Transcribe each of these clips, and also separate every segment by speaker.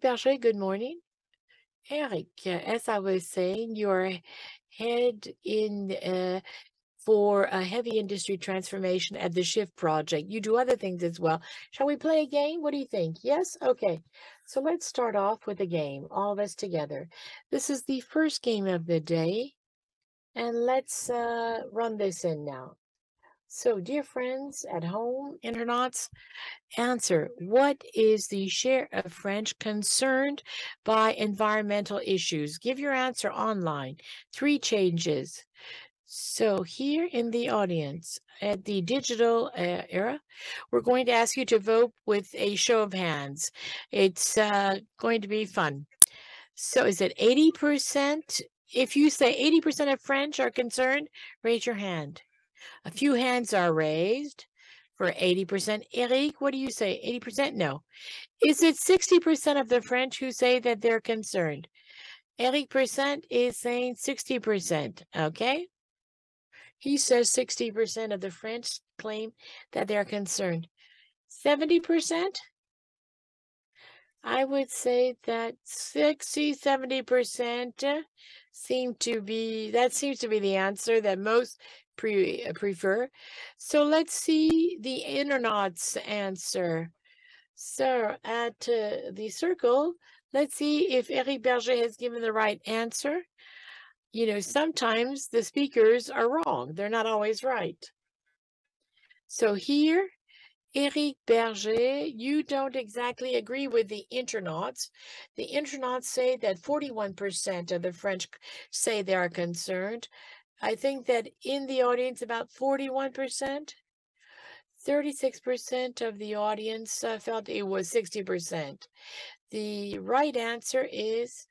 Speaker 1: Berger, good morning. Eric, as I was saying, you're head in for a heavy industry transformation at the Shift project. You do other things as well. Shall we play a game? What do you think? Yes? Okay. So let's start off with a game, all of us together. This is the first game of the day, and let's run this in now. So, dear friends at home, internauts, answer. What is the share of French concerned by environmental issues? Give your answer online. 3 changes. So here in the audience at the digital era, we're going to ask you to vote with a show of hands. It's going to be fun. So is it 80%? If you say 80% of French are concerned, raise your hand. A few hands are raised for 80%. Eric, what do you say? 80%? No. Is it 60% of the French who say that they're concerned? Eric percent is saying 60%. Okay. He says 60% of the French claim that they're concerned. 70%? I would say that 70% seems to be the answer that most prefer. So let's see the internet's answer. So at the circle, let's see if Eric Berger has given the right answer. You know, sometimes the speakers are wrong. They're not always right. So here, Eric Berger, you don't exactly agree with the internauts. The internauts say that 41% of the French say they are concerned. I think that in the audience, about 41%, 36% of the audience felt it was 60%. The right answer is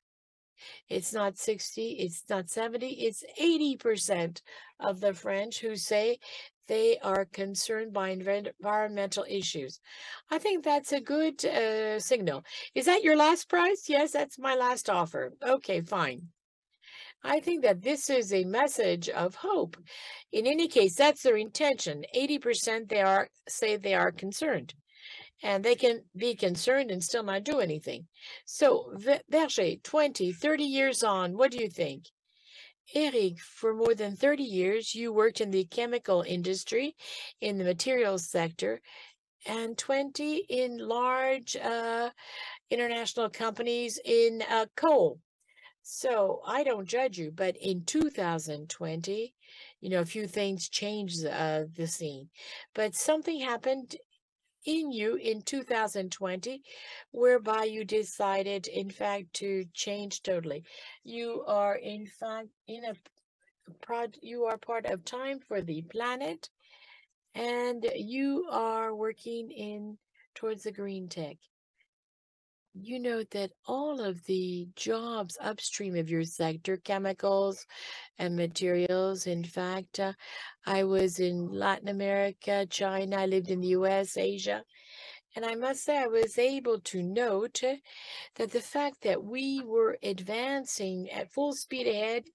Speaker 1: it's not 60, it's not 70, it's 80% of the French who say they are concerned by environmental issues. I think that's a good signal. Is that your last prize? Yes, that's my last offer. Okay, fine. I think that this is a message of hope. In any case, that's their intention. 80% say they are concerned. And they can be concerned and still not do anything. So, Berger, 20, 30 years on, what do you think? Eric, for more than 30 years, you worked in the chemical industry, in the materials sector, and 20 in large international companies in coal. So I don't judge you, but in 2020, you know, a few things changed the scene. But something happened in you in 2020, whereby you decided, in fact, to change totally. You are, in fact, you are part of Time for the Planet, and you are working towards the green tech. You know that all of the jobs upstream of your sector, chemicals and materials, in fact, I was in Latin America, China, I lived in the US, Asia, and I must say I was able to note that the fact that we were advancing at full speed ahead,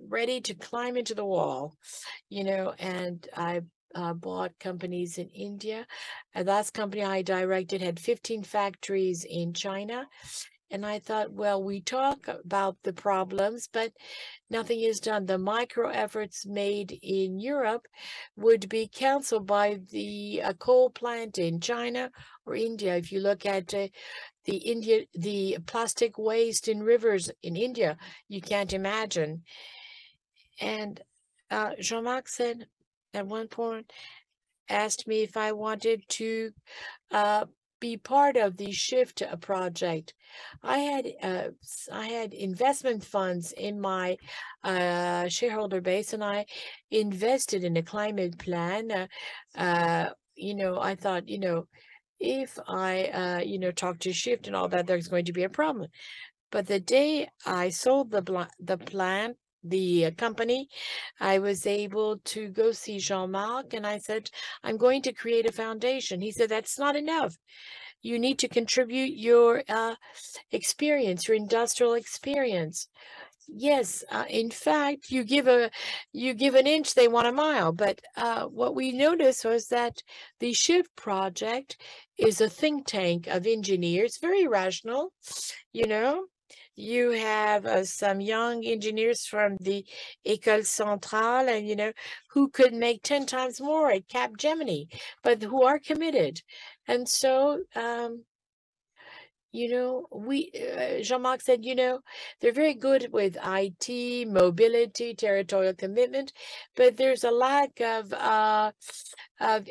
Speaker 1: ready to climb into the wall, you know, and I bought companies in India. The last company I directed had 15 factories in China. And I thought, well, we talk about the problems, but nothing is done. The micro efforts made in Europe would be canceled by the coal plant in China or India. If you look at the plastic waste in rivers in India, you can't imagine. And Jean-Marc said at one point, asked me if I wanted to be part of the Shift project. I had investment funds in my shareholder base, and I invested in a climate plan. You know, I thought, you know, if I, you know, talk to Shift and all that, there's going to be a problem. But the day I sold the company, I was able to go see Jean-Marc, and I said, I'm going to create a foundation. He said, that's not enough. You need to contribute your experience, your industrial experience. Yes, in fact, you give an inch, they want a mile. But what we noticed was that the Shift project is a think tank of engineers, very rational. You know, you have some young engineers from the École Centrale, and who could make 10 times more at Capgemini, but who are committed. And so, Jean-Marc said, they're very good with IT, mobility, territorial commitment, but there's a lack of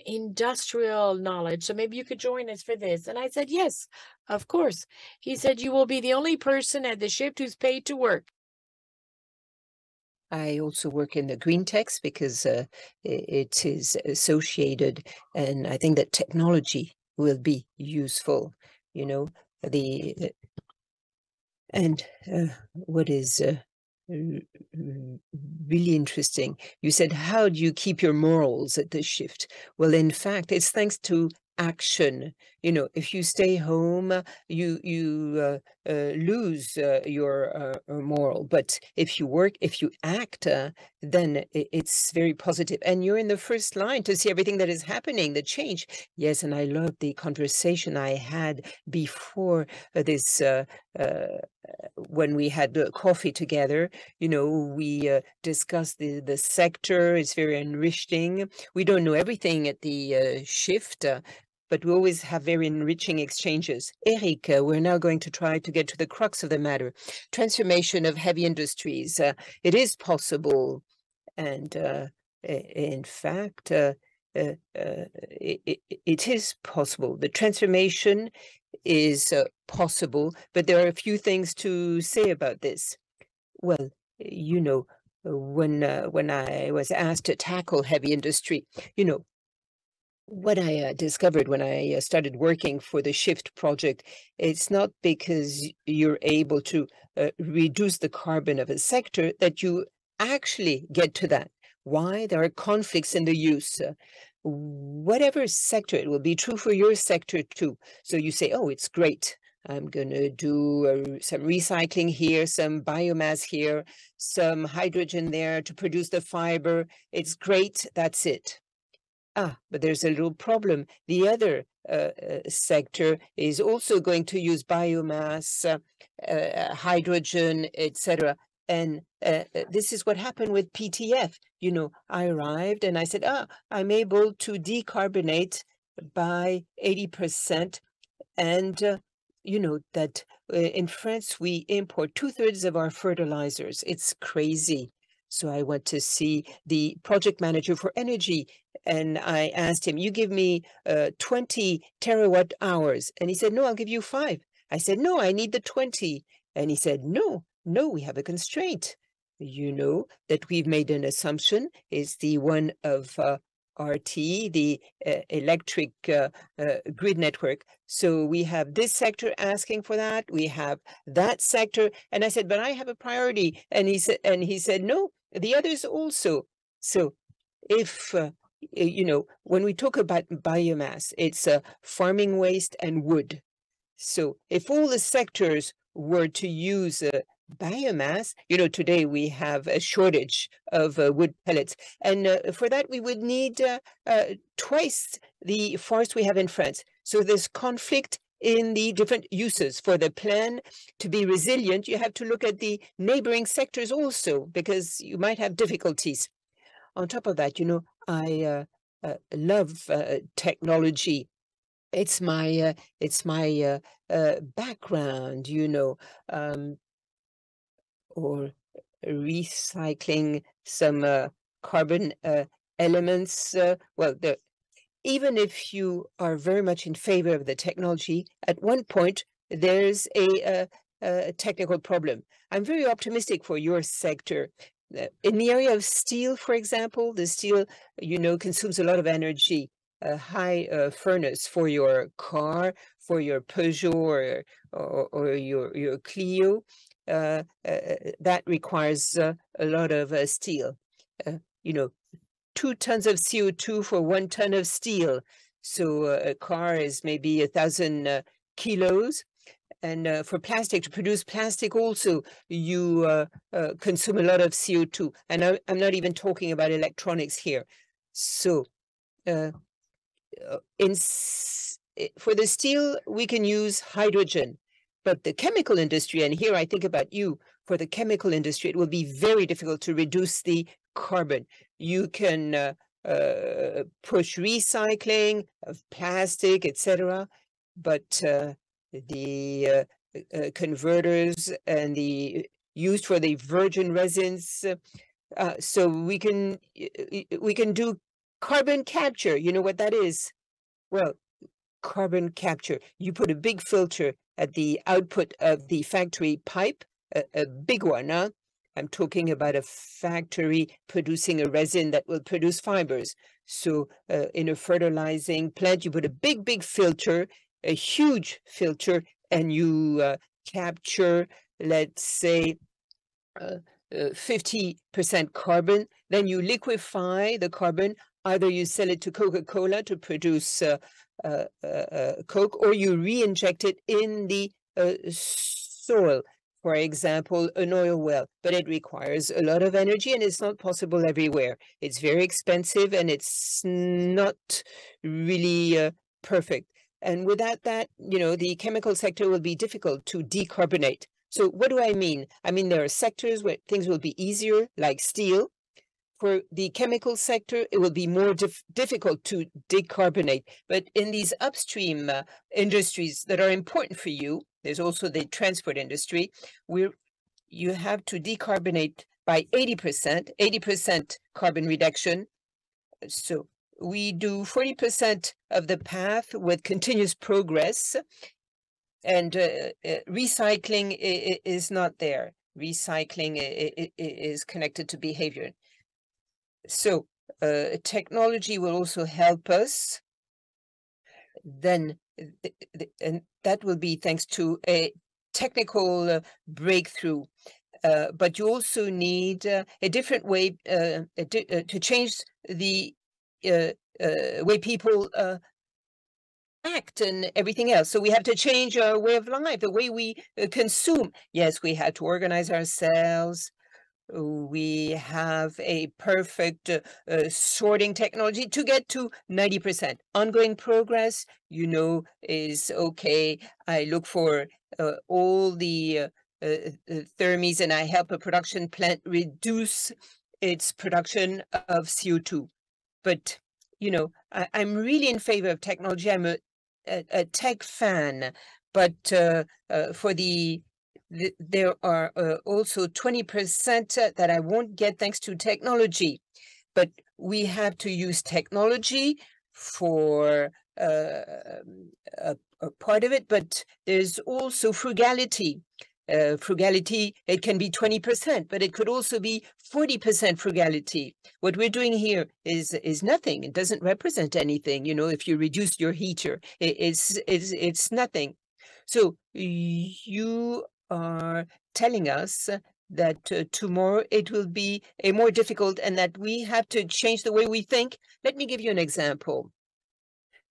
Speaker 1: industrial knowledge. So maybe you could join us for this. And I said, yes, of course. He said, you will be the only person at the Shift who's paid to work.
Speaker 2: I also work in the green techs because it is associated, and I think that technology will be useful. The and what is really interesting, you said, how do you keep your morals at the Shift? Well, in fact, it's thanks to action. If you stay home, you lose your moral. But if you act, then it's very positive. And you're in the first line to see everything that is happening, the change. Yes, and I love the conversation I had before this when we had coffee together. We discussed the sector. It's very enriching. We don't know everything at the Shift, but we always have very enriching exchanges. Eric, we're now going to try to get to the crux of the matter. Transformation of heavy industries. It is possible. And in fact, it is possible. The transformation is possible, but there are a few things to say about this. Well, when I was asked to tackle heavy industry, what I discovered when I started working for the Shift project, it's not because you're able to reduce the carbon of a sector that you actually get to that. Why? There are conflicts in the use. Whatever sector, it will be true for your sector too. So you say, oh, it's great. I'm going to do some recycling here, some biomass here, some hydrogen there to produce the fiber. It's great. That's it. But there's a little problem. The other sector is also going to use biomass, hydrogen, etc. And this is what happened with PTF. I arrived and I said, I'm able to decarbonate by 80%. And that in France, we import 2/3 of our fertilizers. It's crazy. So I went to see the project manager for energy, and I asked him, you give me 20 terawatt hours. And he said, no, I'll give you 5. I said, no, I need the 20. And he said, no, we have a constraint. That we've made an assumption is the one of RT, the electric grid network. So we have this sector asking for that. We have that sector. And I said, but I have a priority. And he said, no, the others also. So if, when we talk about biomass, it's farming waste and wood. So if all the sectors were to use biomass, today we have a shortage of wood pellets. And for that, we would need twice the forest we have in France. So there's conflict in the different uses. For the plan to be resilient, you have to look at the neighboring sectors also, because you might have difficulties. On top of that, I love technology. It's my background, or recycling some carbon elements. Well, even if you are very much in favor of the technology, at one point there's a technical problem. I'm very optimistic for your sector. In the area of steel, for example, the steel, consumes a lot of energy. A high furnace for your car, for your Peugeot or your Clio, that requires a lot of steel. 2 tons of CO2 for 1 ton of steel. So a car is maybe 1,000 kilos. And for plastic, to produce plastic also, you consume a lot of CO2. And I'm not even talking about electronics here. So for the steel, we can use hydrogen. But the chemical industry, and here I think about you, for the chemical industry, it will be very difficult to reduce the carbon. You can push recycling of plastic, etc. But the converters and the used for the virgin resins, so we can do carbon capture. You know what that is? Well, carbon capture. You put a big filter at the output of the factory pipe, a big one, huh? I'm talking about a factory producing a resin that will produce fibers. So in a fertilizing plant, you put a big filter, a huge filter, and you capture, let's say, 50% carbon. Then you liquefy the carbon. Either you sell it to Coca-Cola to produce Coke, or you re-inject it in the soil, for example, an oil well. But it requires a lot of energy, and it's not possible everywhere. It's very expensive, and it's not really perfect. And without that, the chemical sector will be difficult to decarbonate. So what do I mean? I mean, there are sectors where things will be easier, like steel. For the chemical sector, it will be more difficult to decarbonate. But in these upstream industries that are important for you, there's also the transport industry, where you have to decarbonate by 80% carbon reduction. So we do 40% of the path with continuous progress, and recycling is not there. Recycling is connected to behavior. So technology will also help us. Then, and that will be thanks to a technical breakthrough. But you also need a different way to change the way people act and everything else. So we have to change our way of life, the way we consume. Yes, we have to organize ourselves. We have a perfect sorting technology to get to 90%. Ongoing progress, is okay. I look for all the thermies, and I help a production plant reduce its production of CO2. But, I'm really in favor of technology. I'm a tech fan, but for there are also 20% that I won't get thanks to technology. But we have to use technology for a part of it, but there's also frugality. Frugality, it can be 20%, but it could also be 40% frugality. What we're doing here is nothing. It doesn't represent anything. If you reduce your heater, it's nothing. So you are telling us that tomorrow it will be more difficult, and that we have to change the way we think. Let me give you an example.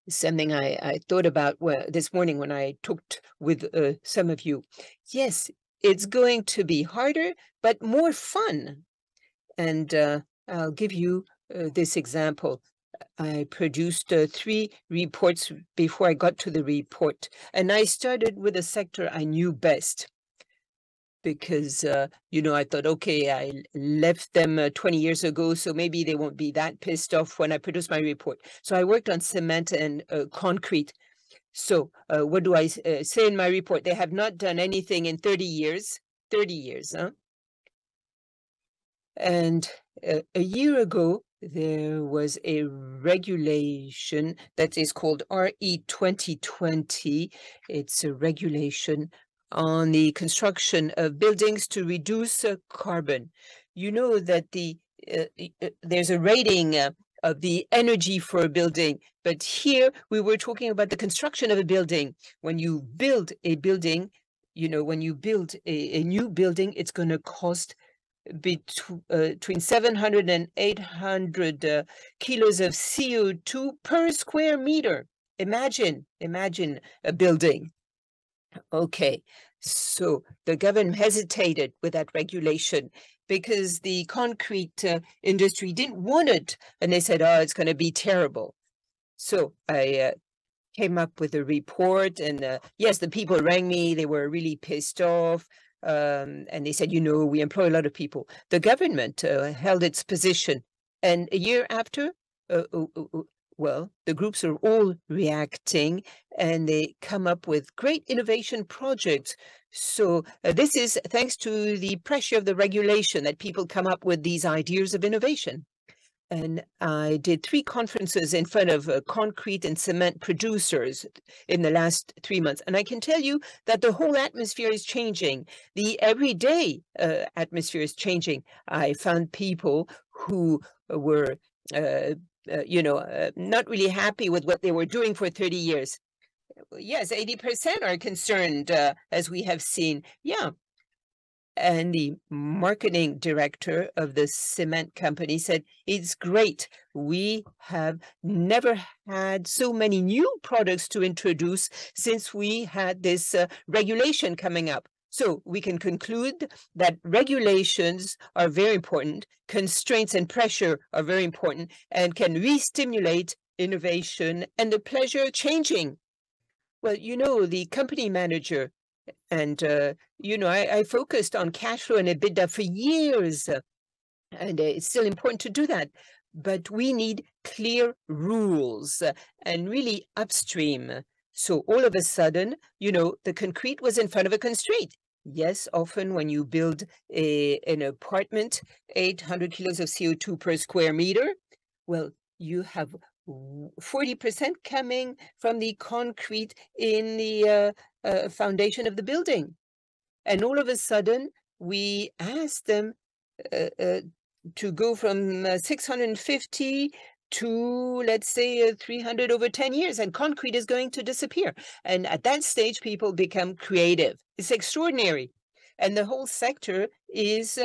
Speaker 2: Something I thought about this morning when I talked with some of you. Yes, it's going to be harder, but more fun. And I'll give you this example. I produced 3 reports before I got to the report. And I started with a sector I knew best. Because, I thought, okay, I left them 20 years ago, so maybe they won't be that pissed off when I produce my report. So I worked on cement and concrete. So what do I say in my report? They have not done anything in 30 years. 30 years, huh? And a year ago, there was a regulation that is called RE 2020. It's a regulation on the construction of buildings to reduce carbon. You know that there's a rating of the energy for a building, but here we were talking about the construction of a building. When you build a building, when you build a new building, it's going to cost between 700 and 800 kilos of CO2 per square meter. Imagine a building. Okay, so the government hesitated with that regulation because the concrete industry didn't want it, and they said, "Oh, it's going to be terrible." So I came up with a report, and yes, the people rang me. They were really pissed off, and they said, we employ a lot of people. The government held its position, and a year after, uh, uh, uh, uh, well, the groups are all reacting, and they come up with great innovation projects. So this is thanks to the pressure of the regulation that people come up with these ideas of innovation. And I did 3 conferences in front of concrete and cement producers in the last 3 months. And I can tell you that the whole atmosphere is changing. The everyday atmosphere is changing. I found people who were, not really happy with what they were doing for 30 years. Yes, 80% are concerned, as we have seen. Yeah, and the marketing director of the cement company said, "It's great. We have never had so many new products to introduce since we had this regulation coming up." So we can conclude that regulations are very important, constraints and pressure are very important, and can re-stimulate innovation and the pleasure of changing. Well, the company manager and, I focused on cash flow and EBITDA for years, and it's still important to do that. But we need clear rules and really upstream. So all of a sudden, the concrete was in front of a constraint. Yes, often when you build an apartment, 800 kilos of CO2 per square meter, well, you have 40% coming from the concrete in the foundation of the building. And all of a sudden, we asked them uh, uh, to go from 650 to, let's say, 300 over 10 years, and concrete is going to disappear. And at that stage, people become creative. It's extraordinary. And the whole sector is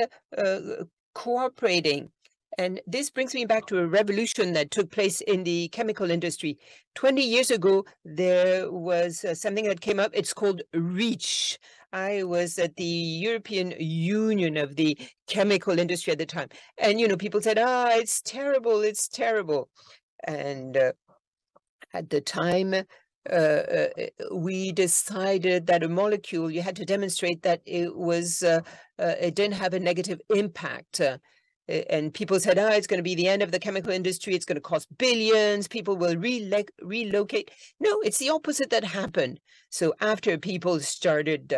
Speaker 2: cooperating. And this brings me back to a revolution that took place in the chemical industry. 20 years ago, there was something that came up. It's called REACH. I was at the European Union of the chemical industry at the time. And, people said, it's terrible, it's terrible. And at the time, we decided that a molecule, you had to demonstrate that it didn't have a negative impact. And people said, it's going to be the end of the chemical industry. It's going to cost billions. People will relocate. No, it's the opposite that happened. So after people started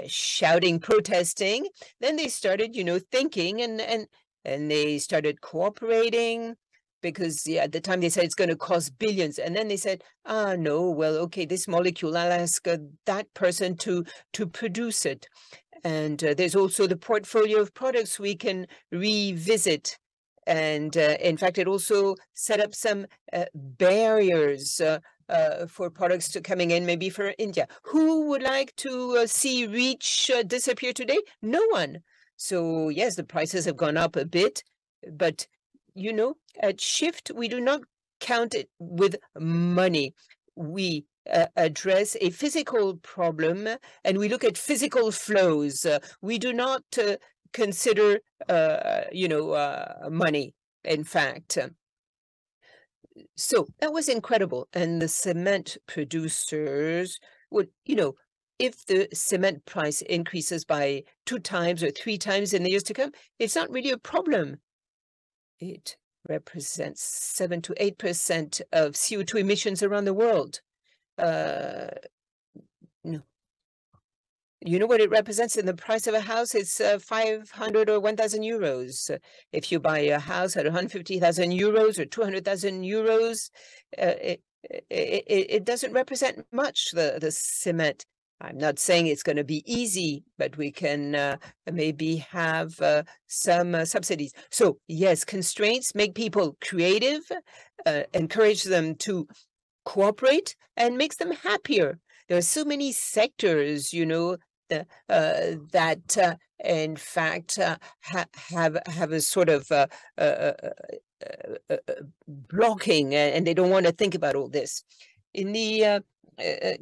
Speaker 2: shouting, protesting, then they started, thinking and they started cooperating. Because at the time they said it's going to cost billions. And then they said, no, well, okay, this molecule, I'll ask that person to produce it. And there's also the portfolio of products we can revisit. And in fact, it also set up some barriers for products to coming in, maybe for India. Who would like to see REACH disappear today? No one. So yes, the prices have gone up a bit, but at Shift, we do not count it with money. We address a physical problem and we look at physical flows. We do not consider, money, in fact. So that was incredible. And the cement producers would, if the cement price increases by 2 times or 3 times in the years to come, it's not really a problem. It represents 7 to 8% of CO2 emissions around the world. No. You know what it represents in the price of a house? It's 500 or 1,000 euros. If you buy a house at 150,000 euros or 200,000 euros, it doesn't represent much, the cement. I'm not saying it's going to be easy, but we can maybe have some subsidies. So yes, constraints make people creative, encourage them to cooperate, and makes them happier. There are so many sectors, that in fact have a sort of blocking, and they don't want to think about all this. In the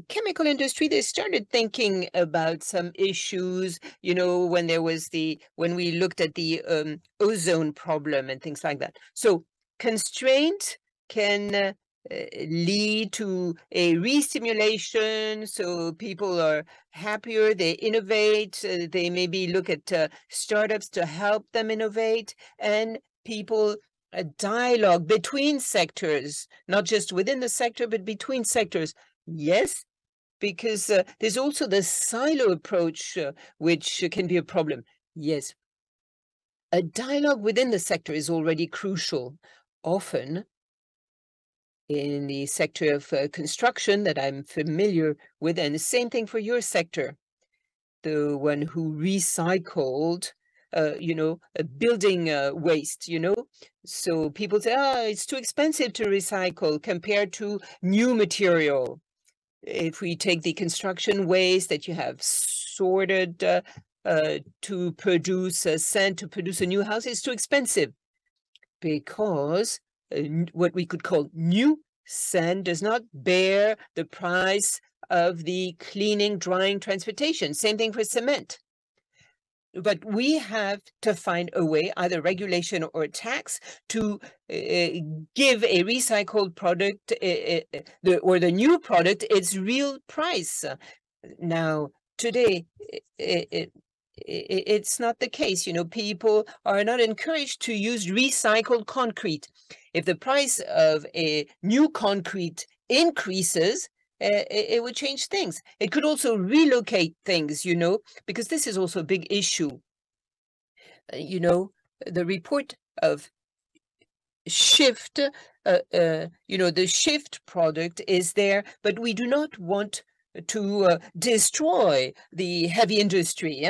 Speaker 2: chemical industry, they started thinking about some issues, when we looked at the ozone problem and things like that. So constraint can lead to a re-stimulation, so people are happier, they innovate, they maybe look at startups to help them innovate, and people a dialogue between sectors, not just within the sector, but between sectors. Yes, because there's also the silo approach, which can be a problem. Yes, a dialogue within the sector is already crucial. Often, in the sector of construction that I'm familiar with, and the same thing for your sector, the one who recycled, building waste, So people say, it's too expensive to recycle compared to new material. If we take the construction waste that you have sorted to produce sand to produce a new house, it's too expensive because what we could call new sand does not bear the price of the cleaning, drying, transportation. Same thing for cement. But we have to find a way, either regulation or tax, to give a recycled product or the new product its real price. Now, today, it's not the case. People are not encouraged to use recycled concrete. If the price of a new concrete increases, it would change things. It could also relocate things, because this is also a big issue. The report of shift, the shift product is there, but we do not want to destroy the heavy industry,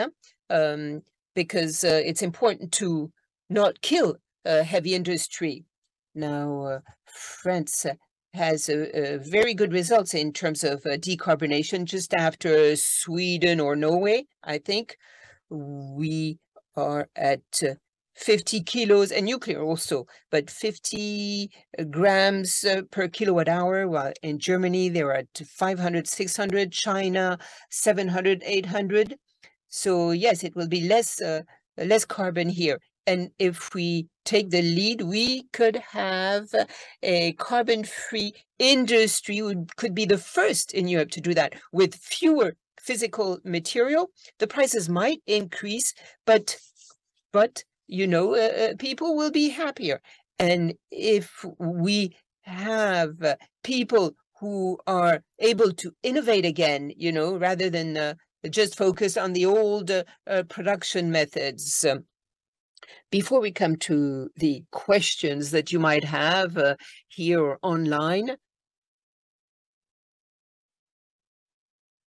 Speaker 2: because it's important to not kill heavy industry. Now, France has very good results in terms of decarbonation, just after Sweden or Norway, I think. We are at 50 kilos, and nuclear also, but 50 grams per kilowatt hour, while in Germany they're at 500, 600, China 700, 800. So yes, it will be less carbon here. And if we take the lead, we could have a carbon-free industry. We could be the first in Europe to do that with fewer physical material. The prices might increase, but people will be happier. And if we have people who are able to innovate again, rather than just focus on the old production methods. Before we come to the questions that you might have here or online,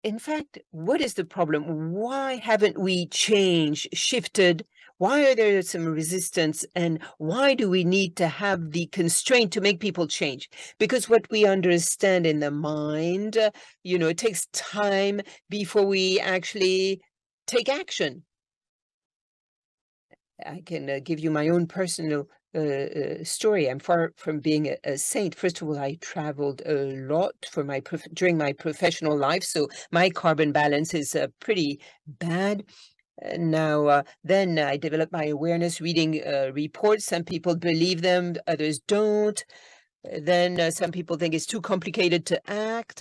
Speaker 2: in fact, what is the problem? Why haven't we shifted? Why are there some resistance? And why do we need to have the constraint to make people change? Because what we understand in the mind, it takes time before we actually take action. I can give you my own personal story. I'm far from being a saint. First of all, I traveled a lot during my professional life, so my carbon balance is pretty bad. Now, then I developed my awareness reading reports. Some people believe them, others don't. Then some people think it's too complicated to act.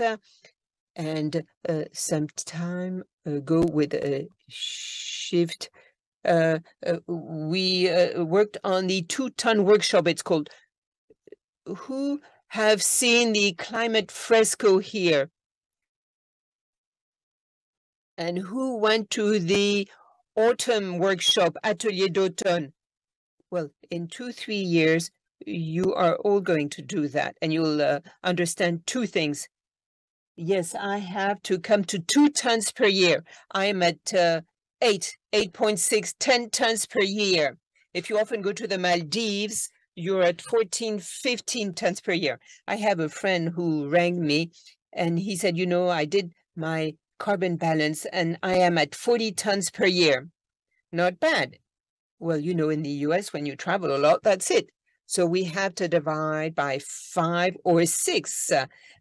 Speaker 2: And some time ago with a shift, we worked on the 2-ton workshop. It's called, who have seen the climate fresco here? And who went to the autumn workshop, Atelier d'automne? Well, in 2-3 years, you are all going to do that, and you'll understand two things. Yes, I have to come to 2 tons per year. I am at 8.6, 10 tons per year. If you often go to the Maldives, you're at 14, 15 tons per year. I have a friend who rang me and he said, I did my carbon balance and I am at 40 tons per year. Not bad. Well, in the US, when you travel a lot, that's it. So we have to divide by 5 or 6,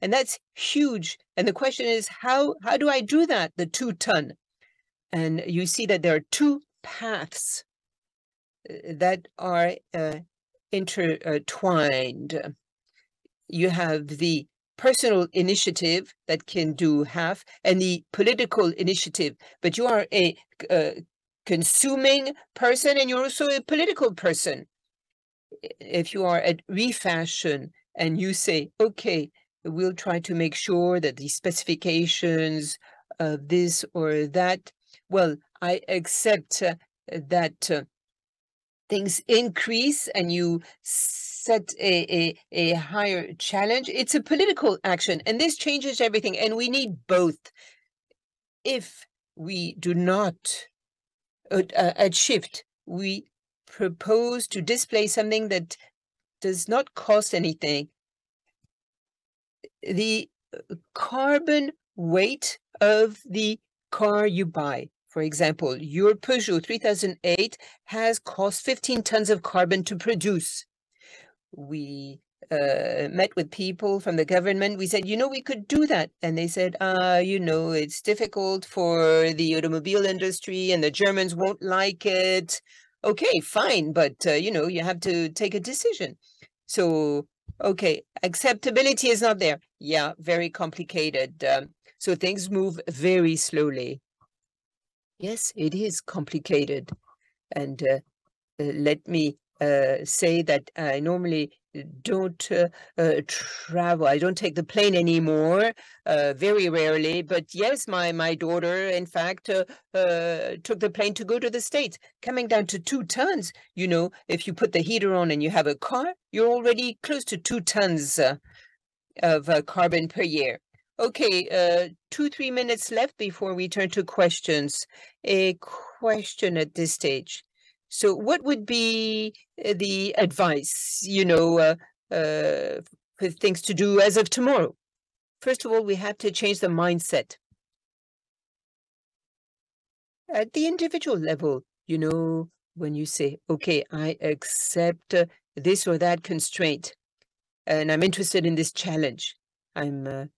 Speaker 2: and that's huge. And the question is, how do I do that, the 2 ton? And you see that there are 2 paths that are intertwined. You have the personal initiative that can do half, and the political initiative. But you are a consuming person, and you're also a political person. If you are at Refashion and you say, okay, we'll try to make sure that the specifications of this or that, well, I accept that things increase and you set a higher challenge. It's a political action, and this changes everything, and we need both. If we do not, at Shift, we propose to display something that does not cost anything. The carbon weight of the car you buy. For example, your Peugeot 3008 has cost 15 tons of carbon to produce. We met with people from the government. We said, we could do that. And they said, it's difficult for the automobile industry and the Germans won't like it. Okay, fine. But, you have to take a decision. So, okay, acceptability is not there. Yeah, very complicated. So things move very slowly. Yes, it is complicated. And let me say that I normally don't travel. I don't take the plane anymore, very rarely. But yes, my daughter, in fact, took the plane to go to the States. Coming down to 2 tons, if you put the heater on and you have a car, you're already close to 2 tons of carbon per year. Okay, 2-3 minutes left before we turn to questions. A question at this stage. So what would be the advice, for things to do as of tomorrow? First of all, we have to change the mindset. At the individual level, when you say, okay, I accept this or that constraint, and I'm interested in this challenge. I'm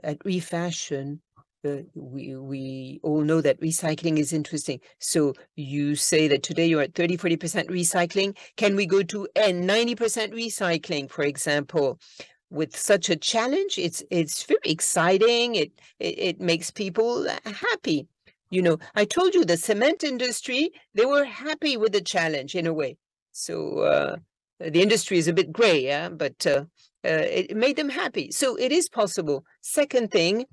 Speaker 2: at Refashion. We all know that recycling is interesting. So you say that today you're at 30-40% recycling. Can we go to 90% recycling, for example? With such a challenge, it's very exciting. It makes people happy. I told you the cement industry, they were happy with the challenge in a way. So the industry is a bit gray, yeah, but it made them happy. So it is possible. Second thing,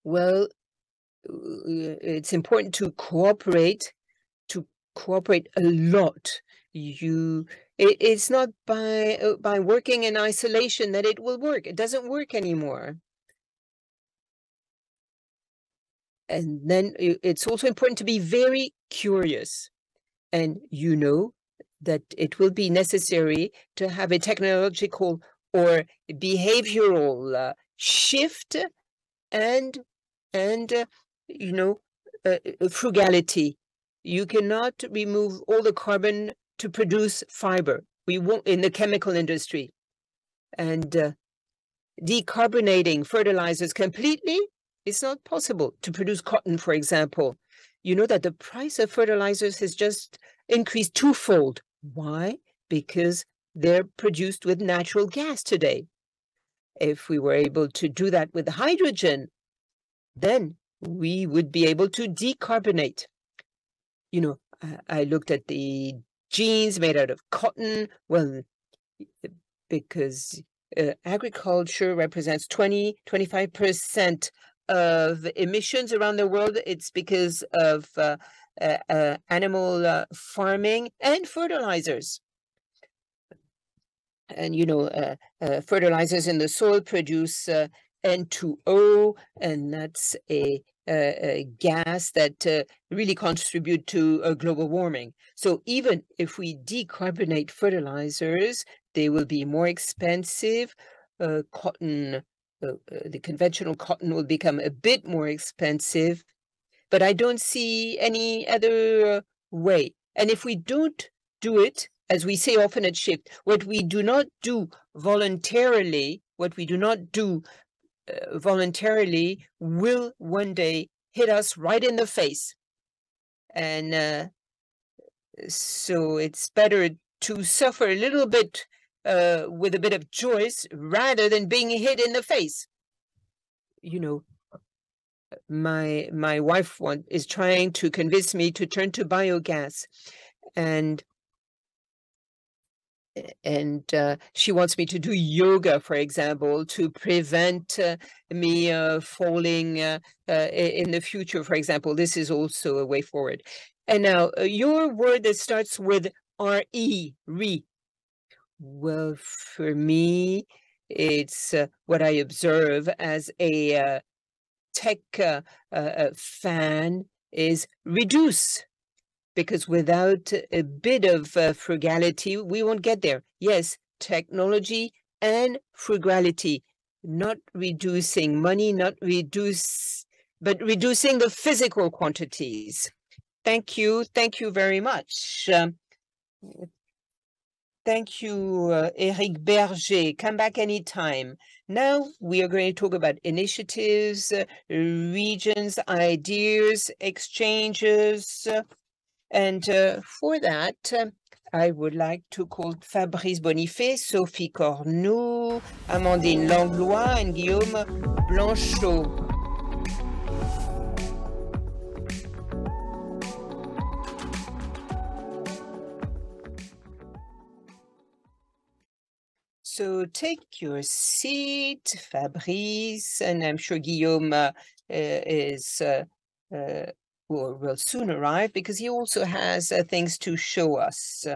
Speaker 2: well, it's important to cooperate a lot. It's not by working in isolation that it will work. It doesn't work anymore. And then it's also important to be very curious. And that it will be necessary to have a technological or behavioral shift and frugality. You cannot remove all the carbon to produce fiber. We won't in the chemical industry. And decarbonating fertilizers completely, it's not possible to produce cotton, for example. You know that the price of fertilizers has just increased twofold. Why? Because they're produced with natural gas today. If we were able to do that with hydrogen, then we would be able to decarbonate. I looked at the jeans made out of cotton. Well, because agriculture represents 20-25% of emissions around the world. It's because of animal farming and fertilizers. And, fertilizers in the soil produce N2O, and that's a gas that really contribute to global warming. So even if we decarbonate fertilizers, they will be more expensive. Cotton, the conventional cotton will become a bit more expensive, but I don't see any other way. And if we don't do it, as we say often at Shift, what we do not do voluntarily, voluntarily will one day hit us right in the face. And so it's better to suffer a little bit with a bit of choice rather than being hit in the face. You know, my wife is trying to convince me to turn to biogas, and she wants me to do yoga, for example, to prevent me falling in the future, for example. This is also a way forward. And now, your word that starts with R-E, re. Well, for me, it's what I observe as a tech fan is reduce. Because without a bit of frugality, we won't get there. Yes, technology and frugality, not reducing money, but reducing the physical quantities. Thank you very much. Thank you, Eric Berger. Come back anytime. Now we are going to talk about initiatives, regions, ideas, exchanges. And for that, I would like to call Fabrice Bonifay, Sophie Cornu, Amandine Langlois, and Guillaume Blanchot. So take your seat, Fabrice, and I'm sure Guillaume will soon arrive because he also has things to show us.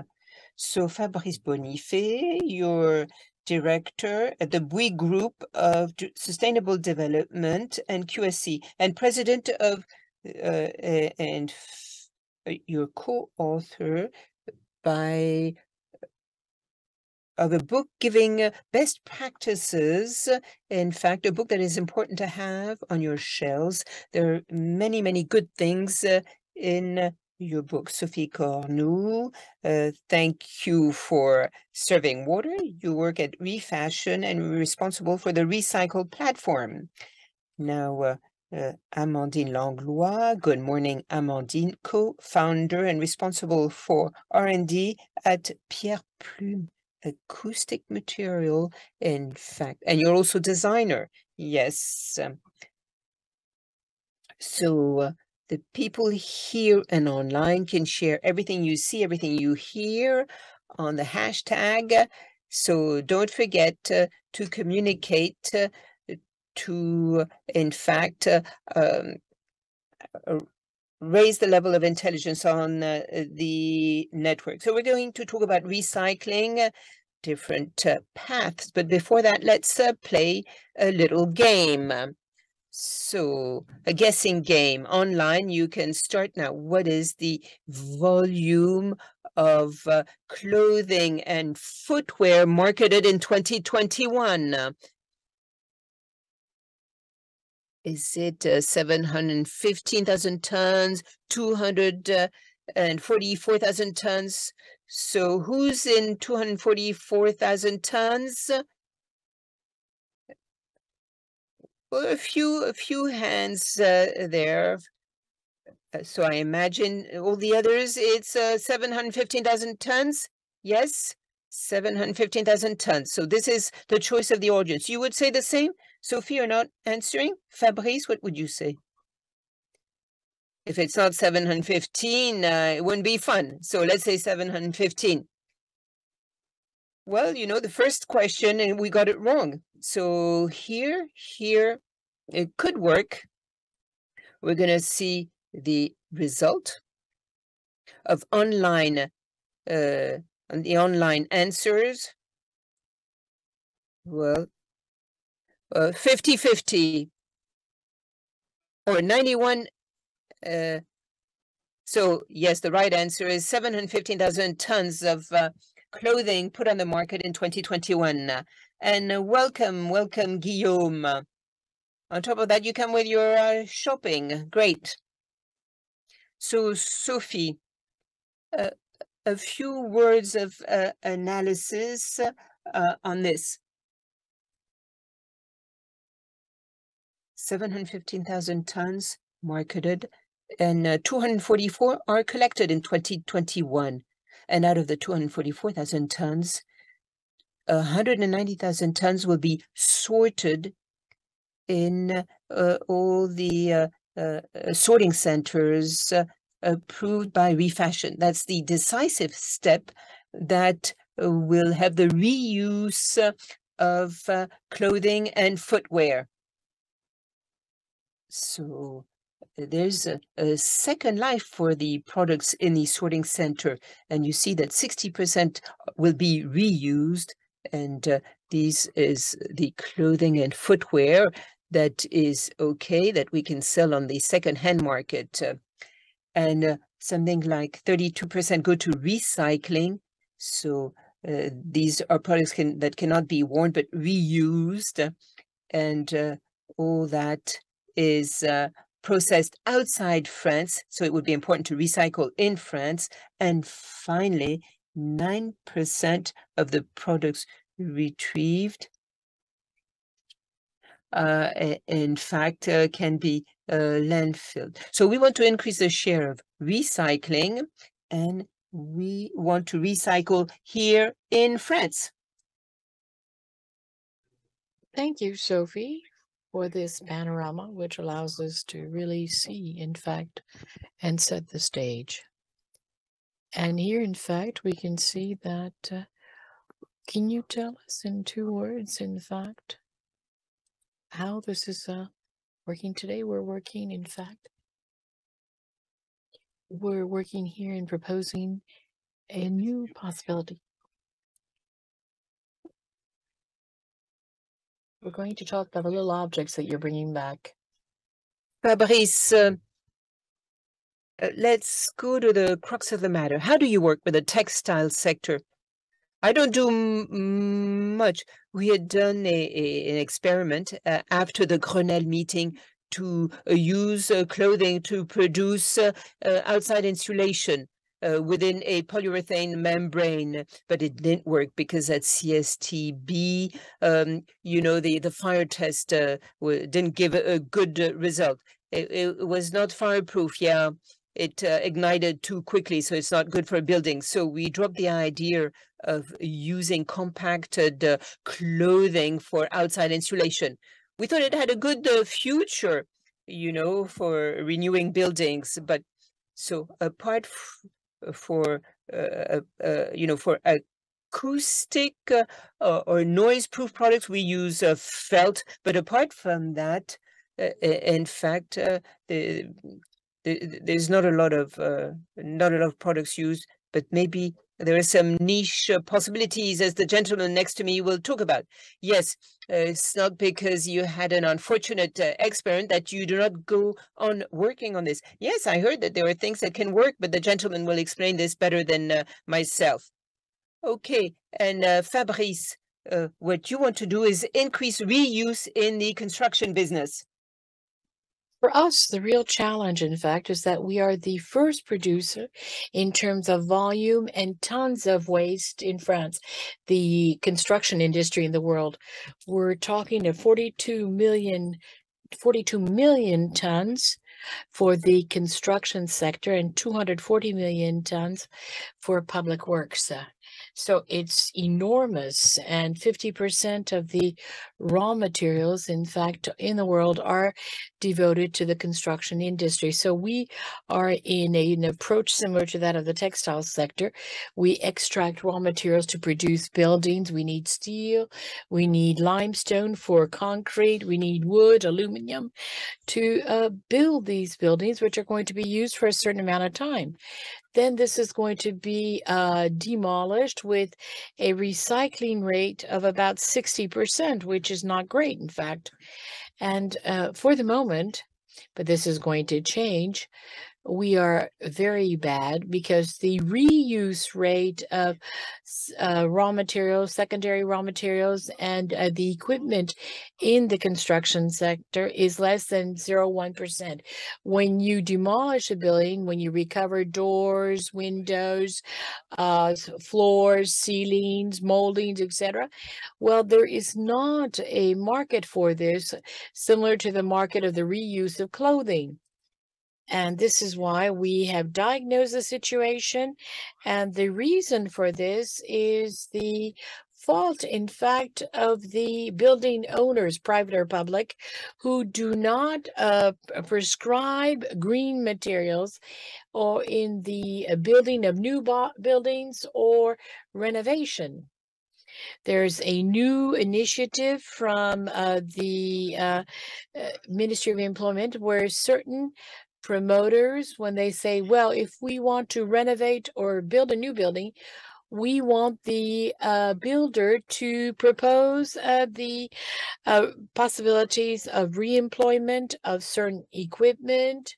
Speaker 2: So Fabrice Bonifay, your director at the Bouygues Group of Sustainable Development and QSC, and president of your co-author of a book giving best practices. In fact, a book that is important to have on your shelves. There are many, many good things in your book. Sophie Cornu, thank you for serving water. You work at Refashion and you're responsible for the recycle platform. Now, Amandine Langlois. Good morning, Amandine, co-founder and responsible for R&D at PierrePlume acoustic material, in fact, and you're also designer. Yes. So the people here and online can share everything you see, everything you hear on the hashtag. So don't forget to communicate to, in fact, raise the level of intelligence on the network. So we're going to talk about recycling, different paths. But before that, let's play a little game. So a guessing game online. You can start now. What is the volume of clothing and footwear marketed in 2021? Is it 715,000 tons, 244,000 tons? So who's in 244,000 tons? Well, a few hands there. So I imagine all the others, it's 715,000 tons. Yes, 715,000 tons. So this is the choice of the audience. You would say the same? Sophie, you're not answering. Fabrice, what would you say? If it's not 715, it wouldn't be fun. So let's say 715. Well, the first question, and we got it wrong. So here, it could work. We're going to see the result of online, the online answers. Well, 50-50 or 91. So yes, the right answer is 715,000 tons of clothing put on the market in 2021. And welcome, Guillaume. On top of that, you come with your shopping. Great. So, Sophie, a few words of analysis on this. 715,000 tons marketed, and 244 are collected in 2021. And out of the 244,000 tons, 190,000 tons will be sorted in all the sorting centers approved by Refashion. That's the decisive step that will have the reuse of clothing and footwear. So there's a second life for the products in the sorting center, and you see that 60% will be reused, and these is the clothing and footwear that is okay, that we can sell on the second-hand market. And something like 32% go to recycling. So these are products that cannot be worn but reused, and all that is processed outside France. So it would be important to recycle in France. And finally, 9% of the products retrieved in fact, can be landfilled. So we want to increase the share of recycling, and we want to recycle here in France.
Speaker 1: Thank you, Sophie, for this panorama, which allows us to really see, in fact, and set the stage. And here, in fact, we can see that, can you tell us in 2 words, in fact, how this is working today? We're working, in fact, we're working here in proposing a new possibility. We're going to talk about the little objects that you're bringing back.
Speaker 2: Fabrice, let's go to the crux of the matter. How do you work with the textile sector? I don't do much. We had done an experiment after the Grenelle meeting to use clothing to produce outside insulation within a polyurethane membrane, but it didn't work because at CSTB, the fire test didn't give a good result. It was not fireproof, yeah. It ignited too quickly, so it's not good for a building. So we dropped the idea of using compacted clothing for outside insulation. We thought it had a good future, for renewing buildings. But so apart for acoustic or noise-proof products, we use felt. But apart from that, in fact, there's not a lot of products used, but maybe there are some niche possibilities, as the gentleman next to me will talk about. Yes, it's not because you had an unfortunate experiment that you do not go on working on this. Yes, I heard that there are things that can work, but the gentleman will explain this better than myself. Okay, and Fabrice, what you want to do is increase reuse in the construction business.
Speaker 1: For us, the real challenge, in fact, is that we are the first producer in terms of volume and tons of waste in France, the construction industry in the world. We're talking of 42 million tons for the construction sector and 240 million tons for public works. So it's enormous, and 50% of the raw materials, in fact, in the world are devoted to the construction industry. So we are in an approach similar to that of the textile sector. We extract raw materials to produce buildings. We need steel, we need limestone for concrete, we need wood, aluminum to build these buildings, which are going to be used for a certain amount of time. Then this is going to be demolished with a recycling rate of about 60%, which is not great, in fact. And for the moment, but this is going to change, we are very bad because the reuse rate of raw materials, secondary raw materials, and the equipment in the construction sector is less than 0.1%. When you demolish a building, when you recover doors, windows, floors, ceilings, moldings, etc., well, there is not a market for this, similar to the market of the reuse of clothing. And this is why we have diagnosed the situation. And the reason for this is the fault, in fact, of the building owners, private or public, who do not prescribe green materials or in the building of new buildings or renovation. There's a new initiative from the Ministry of Employment where certain promoters, when they say, well, if we want to renovate or build a new building, we want the builder to propose the possibilities of reemployment of certain equipment.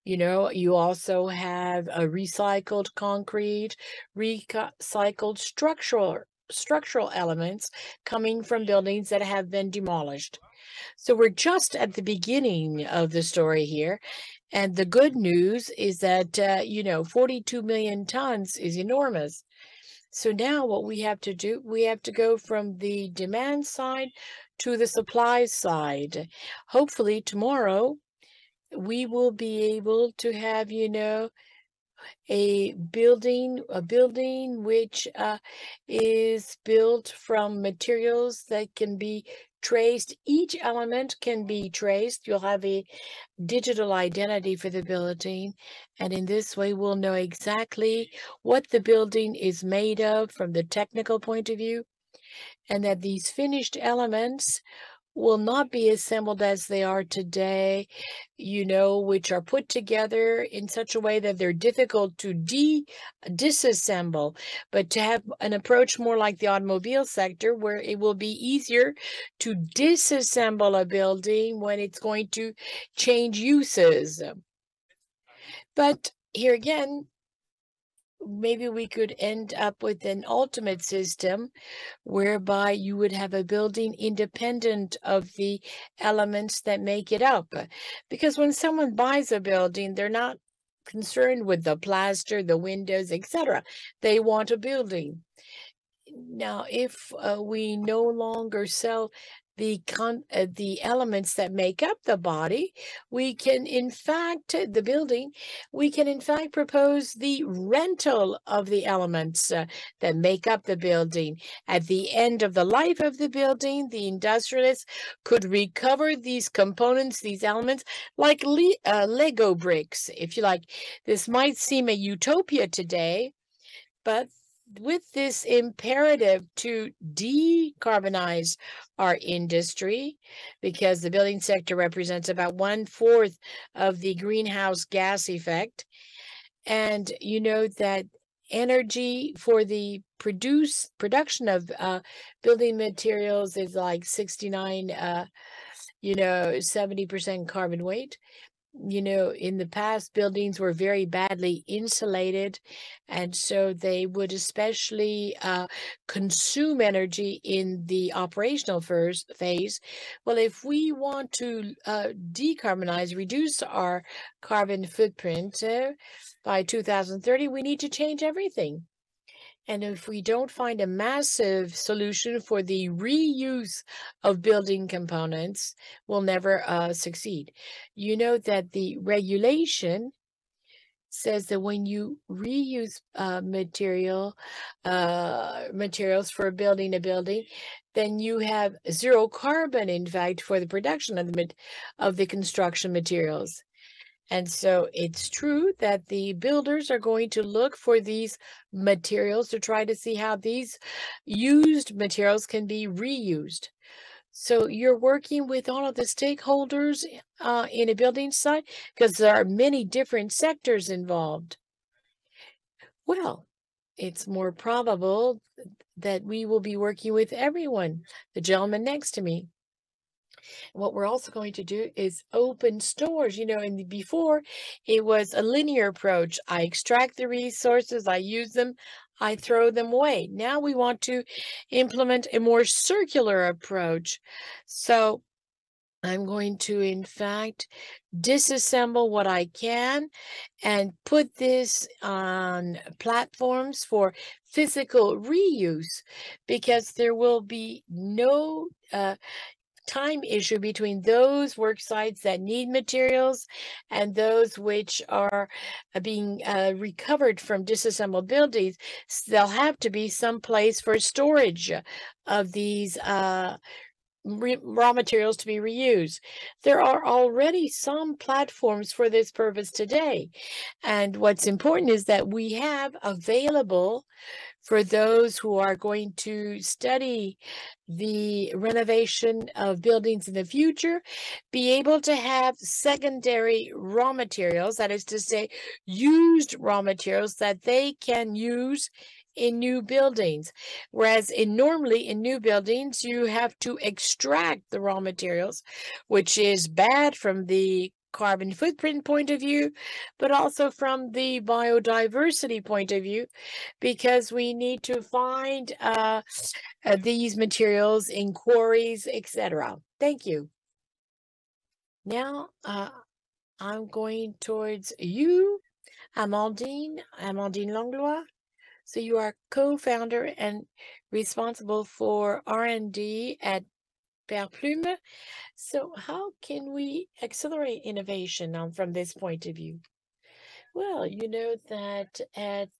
Speaker 1: You know, you also have a recycled concrete, recycled structural elements coming from buildings that have been demolished. So we're just at the beginning of the story here. And the good news is that, 42 million tons is enormous. So now what we have to do, we have to go from the demand side to the supply side. Hopefully tomorrow we will be able to have, a building which is built from materials that can be traced. Each element can be traced. You'll have a digital identity for the building. And in this way, we'll know exactly what the building is made of from the technical point of view. And that these finished elements will not be assembled as they are today, which are put together in such a way that they're difficult to disassemble, but to have an approach more like the automobile sector, where it will be easier to disassemble a building when it's going to change uses. But here again, maybe we could end up with an ultimate system whereby you would have a building independent of the elements that make it up. Because when someone buys a building, they're not concerned with the plaster, the windows, etc. They want a building. Now, if we no longer sell the elements that make up the body, we can in fact propose the rental of the elements that make up the building. At the end of the life of the building, the industrialists could recover these components, these elements, like Lego bricks, if you like. This might seem a utopia today, but with this imperative to decarbonize our industry, because the building sector represents about 1/4 of the greenhouse gas effect, and you know that energy for the production of building materials is like 69, 70% carbon weight. In the past, buildings were very badly insulated, and so they would especially consume energy in the operational phase. Well, if we want to decarbonize, reduce our carbon footprint by 2030, we need to change everything. And if we don't find a massive solution for the reuse of building components, we'll never succeed. You know that the regulation says that when you reuse materials for building a building, then you have zero carbon, in fact, for the production of the construction materials. And so it's true that the builders are going to look for these materials to try to see how these used materials can be reused. So you're working with all of the stakeholders in a building site, because there are many different sectors involved. Well, it's more probable that we will be working with everyone. The gentleman next to me. What we're also going to do is open stores. Before it was a linear approach. I extract the resources, I use them, I throw them away. Now we want to implement a more circular approach. So I'm going to, in fact, disassemble what I can and put this on platforms for physical reuse, because there will be no time issue between those work sites that need materials and those which are being recovered from disassembled buildings. There'll have to be some place for storage of these raw materials to be reused. There are already some platforms for this purpose today. And what's important is that we have available for those who are going to study the renovation of buildings in the future, be able to have secondary raw materials, that is to say, used raw materials that they can use in new buildings. Whereas normally in new buildings, you have to extract the raw materials, which is bad from the carbon footprint point of view, but also from the biodiversity point of view, because we need to find these materials in quarries, etc. Thank you. Now, I'm going towards you, Amandine Langlois. So you are co-founder and responsible for R&D at PierrePlume. So how can we accelerate innovation from this point of view? Well, you know that at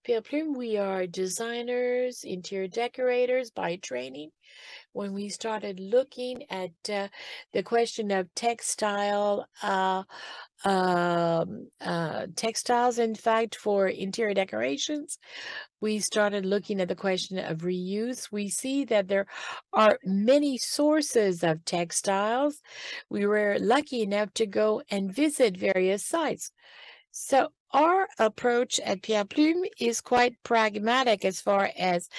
Speaker 1: PierrePlume, we are designers, interior decorators by training. When we started looking at the question of textiles, in fact, for interior decorations, we started looking at the question of reuse. We see that there are many sources of textiles. We were lucky enough to go and visit various sites. So our approach at PierrePlume is quite pragmatic as far as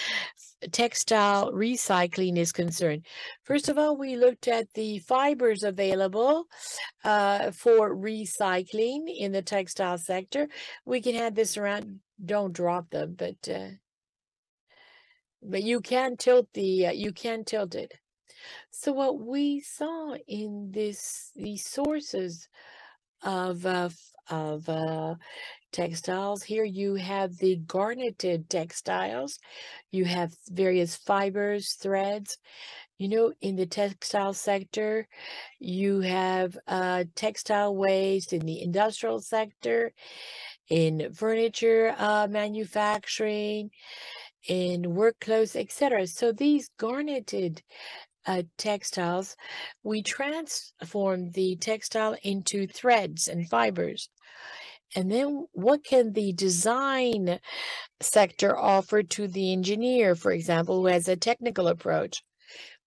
Speaker 1: textile recycling is concerned. First of all, we looked at the fibers available for recycling in the textile sector. We can have this around. Don't drop them, but you can tilt it. So what we saw in these sources of textiles. Here you have the garneted textiles. You have various fibers, threads. In the textile sector, you have textile waste in the industrial sector, in furniture manufacturing, in work clothes, etc. So these garneted textiles, we transform the textile into threads and fibers. And then what can the design sector offer to the engineer, for example, who has a technical approach?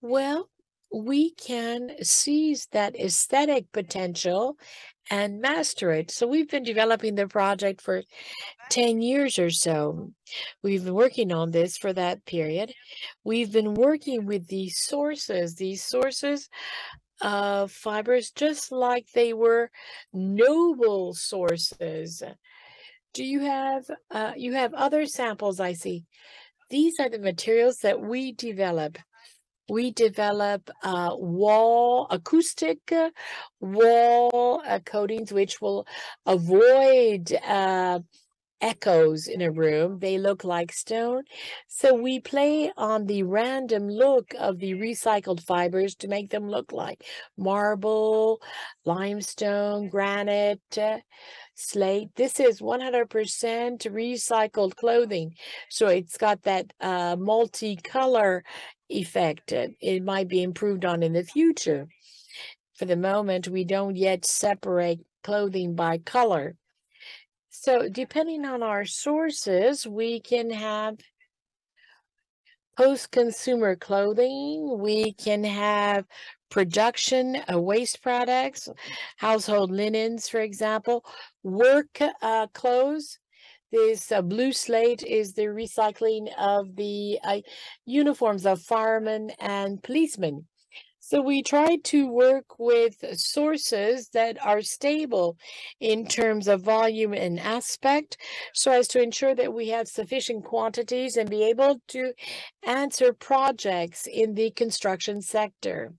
Speaker 1: Well, we can seize that aesthetic potential and master it. So we've been developing the project for 10 years or so. We've been working on this for that period. We've been working with these sources of fibers, just like they were noble sources. Do you have other samples? I see. These are the materials that we develop. We develop acoustic wall coatings, which will avoid echoes in a room. They look like stone. So we play on the random look of the recycled fibers to make them look like marble, limestone, granite, slate. This is 100% recycled clothing. So it's got that multicolor effect. It might be improved on in the future. For the moment, we don't yet separate clothing by color. So depending on our sources, we can have post-consumer clothing. We can have production waste products, household linens, for example, work clothes. This blue slate is the recycling of the uniforms of firemen and policemen. So we try to work with sources that are stable in terms of volume and aspect, so as to ensure that we have sufficient quantities and be able to answer projects in the construction sector.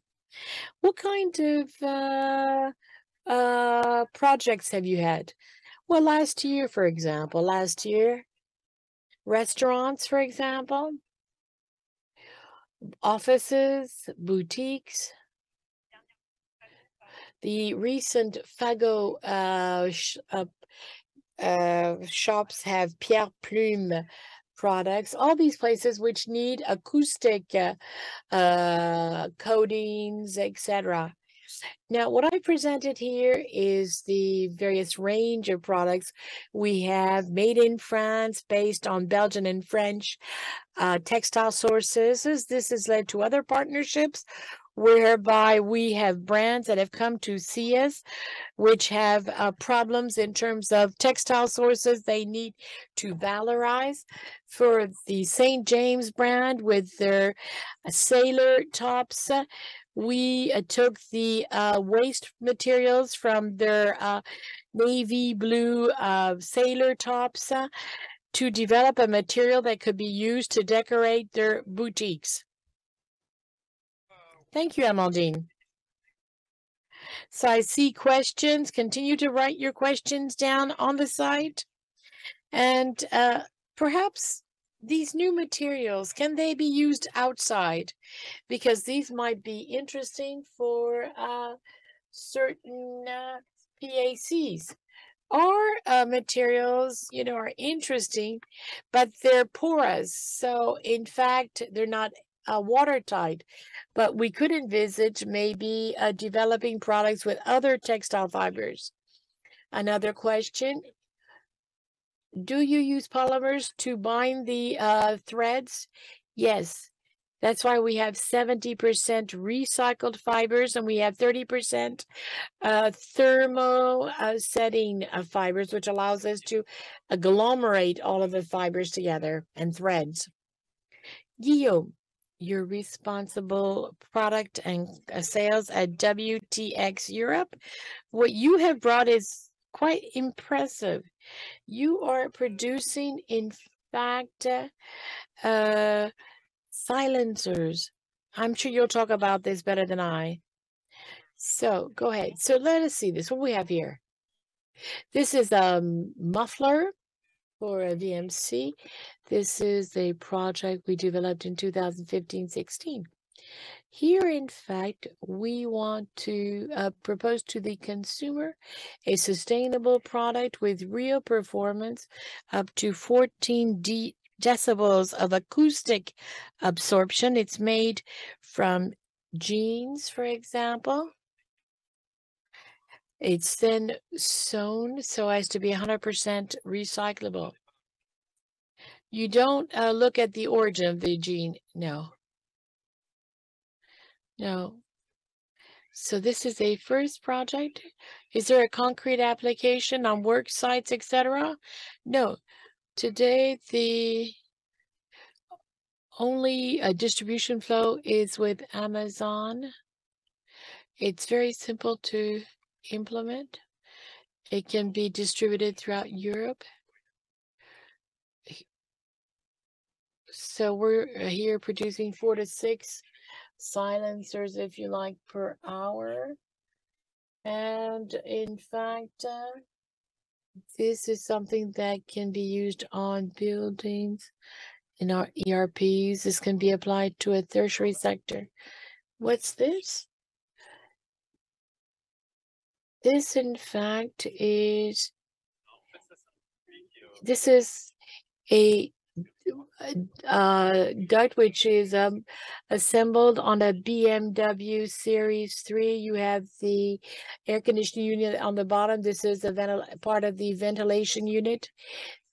Speaker 1: What kind of projects have you had? Well, last year, for example, restaurants, for example, offices, boutiques. The recent Fago shops have PierrePlume products, all these places which need acoustic coatings, etc. Now, what I presented here is the various range of products we have made in France based on Belgian and French textile sources. This has led to other partnerships whereby we have brands that have come to see us, which have problems in terms of textile sources they need to valorize. For the St. James brand with their sailor tops, we took the waste materials from their navy blue sailor tops to develop a material that could be used to decorate their boutiques. Thank you, Amandine. So I see questions. Continue to write your questions down on the site. And perhaps these new materials, can they be used outside? Because these might be interesting for certain PACs. Our materials, are interesting, but they're porous. So in fact, they're not watertight. But we could envisage maybe developing products with other textile fibers. Another question, do you use polymers to bind the threads? Yes. That's why we have 70% recycled fibers and we have 30% thermo setting of fibers, which allows us to agglomerate all of the fibers together and threads. Guillaume, you're responsible product and sales at WTX Europe. What you have brought is quite impressive. You are producing, in fact, silencers. I'm sure you'll talk about this better than I. So go ahead. So let us see this. What we have here. This is a muffler for a VMC. This is a project we developed in 2015-16. Here, in fact, we want to propose to the consumer a sustainable product with real performance up to 14 decibels of acoustic absorption. It's made from jeans, for example. It's then sewn so as to be 100% recyclable. You don't look at the origin of the jean. No. No. So this is a first project. Is there a concrete application on work sites, etc.? No. Today, the only distribution flow is with Amazon. It's very simple to implement. It can be distributed throughout Europe. So we're here producing 4 to 6 silencers, if you like, per hour. And in fact, this is something that can be used on buildings in our ERPs. This can be applied to a tertiary sector. What's this? This, in fact, is a duct which is assembled on a BMW Series 3. You have the air conditioning unit on the bottom. This is a part of the ventilation unit.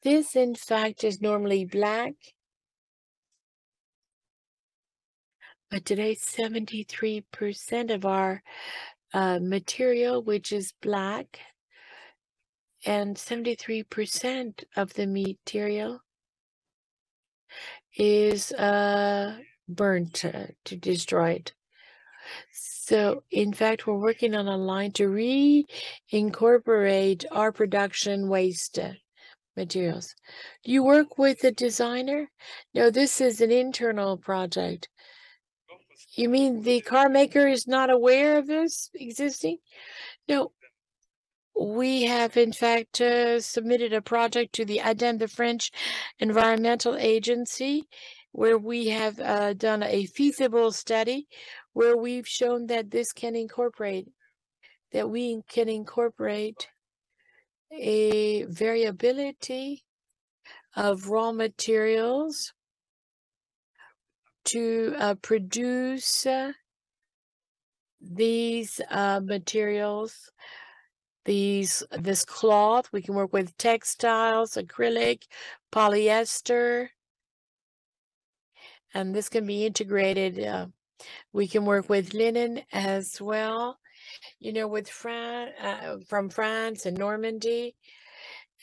Speaker 1: This, in fact, is normally black. But today, 73% of our material, which is black, and 73% of the material is burnt to destroy it. So, in fact, we're working on a line to reincorporate our production waste materials. Do you work with a designer? No, this is an internal project. You mean the car maker is not aware of this existing? No, we have in fact submitted a project to the ADEME, the French Environmental Agency, where we have done a feasible study where we've shown that this can incorporate, that we can incorporate a variability of raw materials to produce these materials, this cloth. We can work with textiles, acrylic, polyester, and this can be integrated. We can work with linen as well, you know, with from France and Normandy.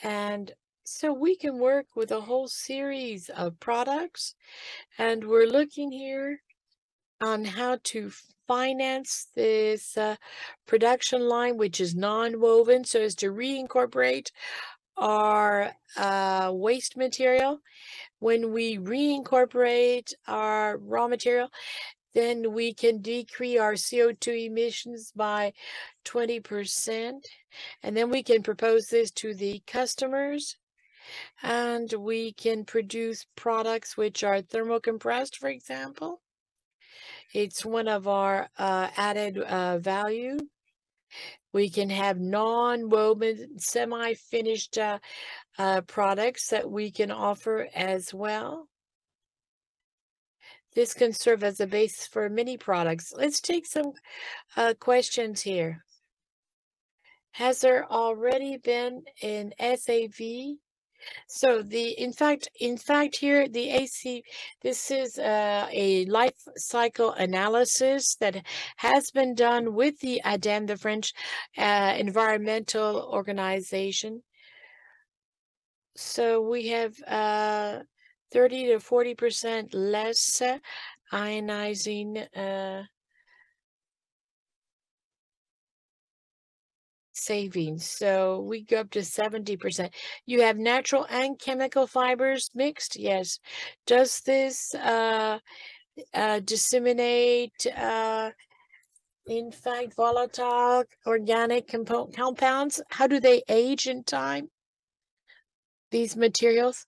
Speaker 1: And so we can work with a whole series of products, and we're looking here on how to finance this production line, which is non-woven, so as to reincorporate our waste material. When we reincorporate our raw material, then we can decrease our CO2 emissions by 20%. And then we can propose this to the customers, and we can produce products which are thermocompressed, for example. It's one of our added value. We can have non-woven, semi-finished products that we can offer as well. This can serve as a basis for many products. Let's take some questions here. Has there already been an SAV? So in fact here the AC, this is a life cycle analysis that has been done with the ADEME, the French environmental organization. So we have 30 to 40% less ionizing savings. So we go up to 70%. You have natural and chemical fibers mixed? Yes. Does this disseminate in fact volatile organic compounds? How do they age in time, these materials?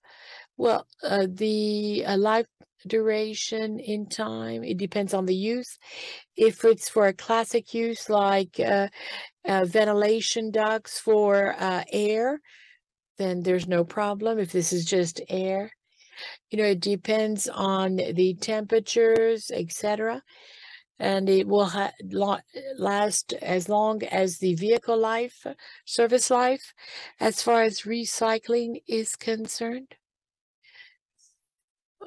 Speaker 1: Well, the life duration in time, it depends on the use. If it's for a classic use like ventilation ducts for air, then there's no problem. If this is just air, you know, it depends on the temperatures, etc. And it will last as long as the vehicle life, service life. As far as recycling is concerned,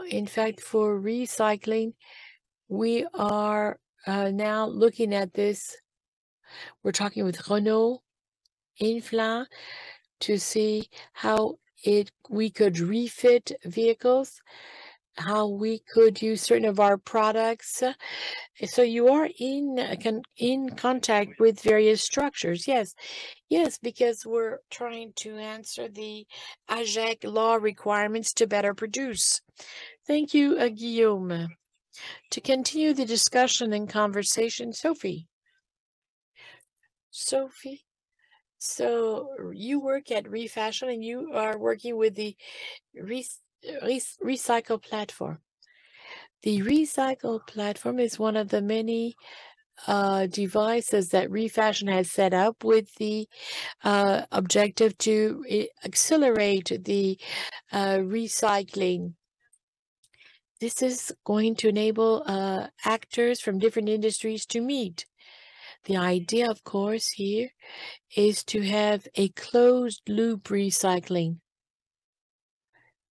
Speaker 1: in fact, for recycling, we are now looking at this. We're talking with Renault, Infla, to see how we could refit vehicles, how we could use certain of our products. So you are in contact with various structures. Yes, because we're trying to answer the AGEC law requirements to better produce. Thank you, Guillaume. To continue the discussion and conversation, Sophie. Sophie, so you work at Refashion and you are working with the recycle platform. The recycle platform is one of the many devices that Refashion has set up with the objective to accelerate the recycling. This is going to enable actors from different industries to meet. The idea, of course, here is to have a closed loop recycling.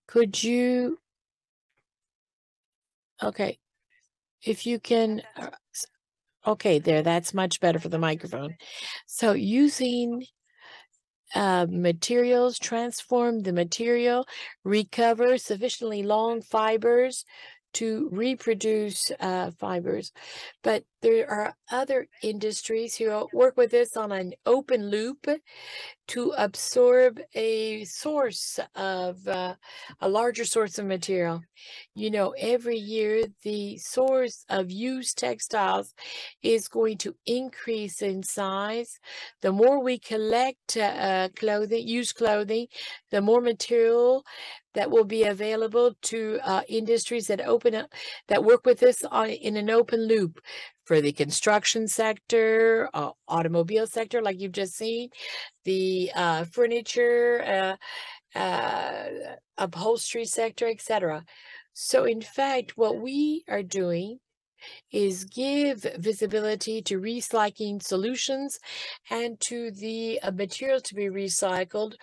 Speaker 1: Could you, okay, if you can, okay, there, that's much better for the microphone. So using materials, transform the material, recover sufficiently long fibers to reproduce fibers. But There are other industries who work with this on an open loop to absorb a source of a larger source of material. You know, every year the source of used textiles is going to increase in size. The more we collect used clothing, the more material that will be available to industries that that work with this in an open loop. For the construction sector, automobile sector, like you've just seen, the furniture, upholstery sector, etc. So in fact, what we are doing is give visibility to recycling solutions and to the materials to be recycled,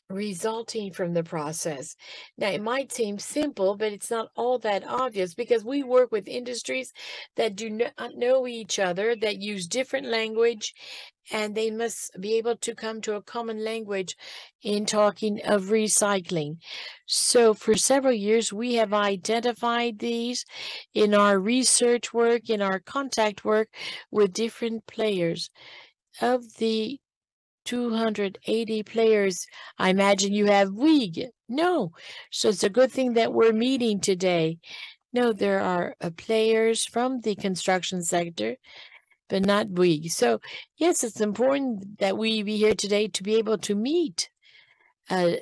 Speaker 1: resulting from the process. Now, it might seem simple, but it's not all that obvious because we work with industries that do not know each other, that use different language, and they must be able to come to a common language in talking of recycling. So for several years, we have identified these in our research work, in our contact work with different players. Of the 280 players, I imagine you have Bouygues. No. So it's a good thing that we're meeting today. No, there are players from the construction sector, but not Bouygues. So yes, it's important that we be here today to be able to meet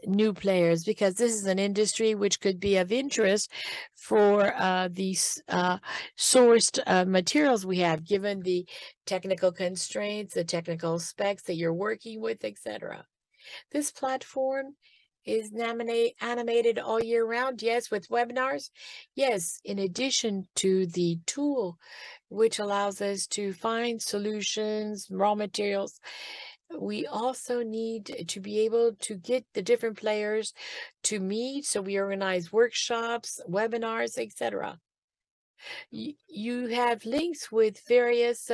Speaker 1: new players, because this is an industry which could be of interest for these sourced materials we have, given the technical constraints, the technical specs that you're working with, etc. This platform is animated all year round, yes, with webinars. Yes, in addition to the tool which allows us to find solutions, raw materials, we also need to be able to get the different players to meet. So we organize workshops, webinars, etc. You have links with various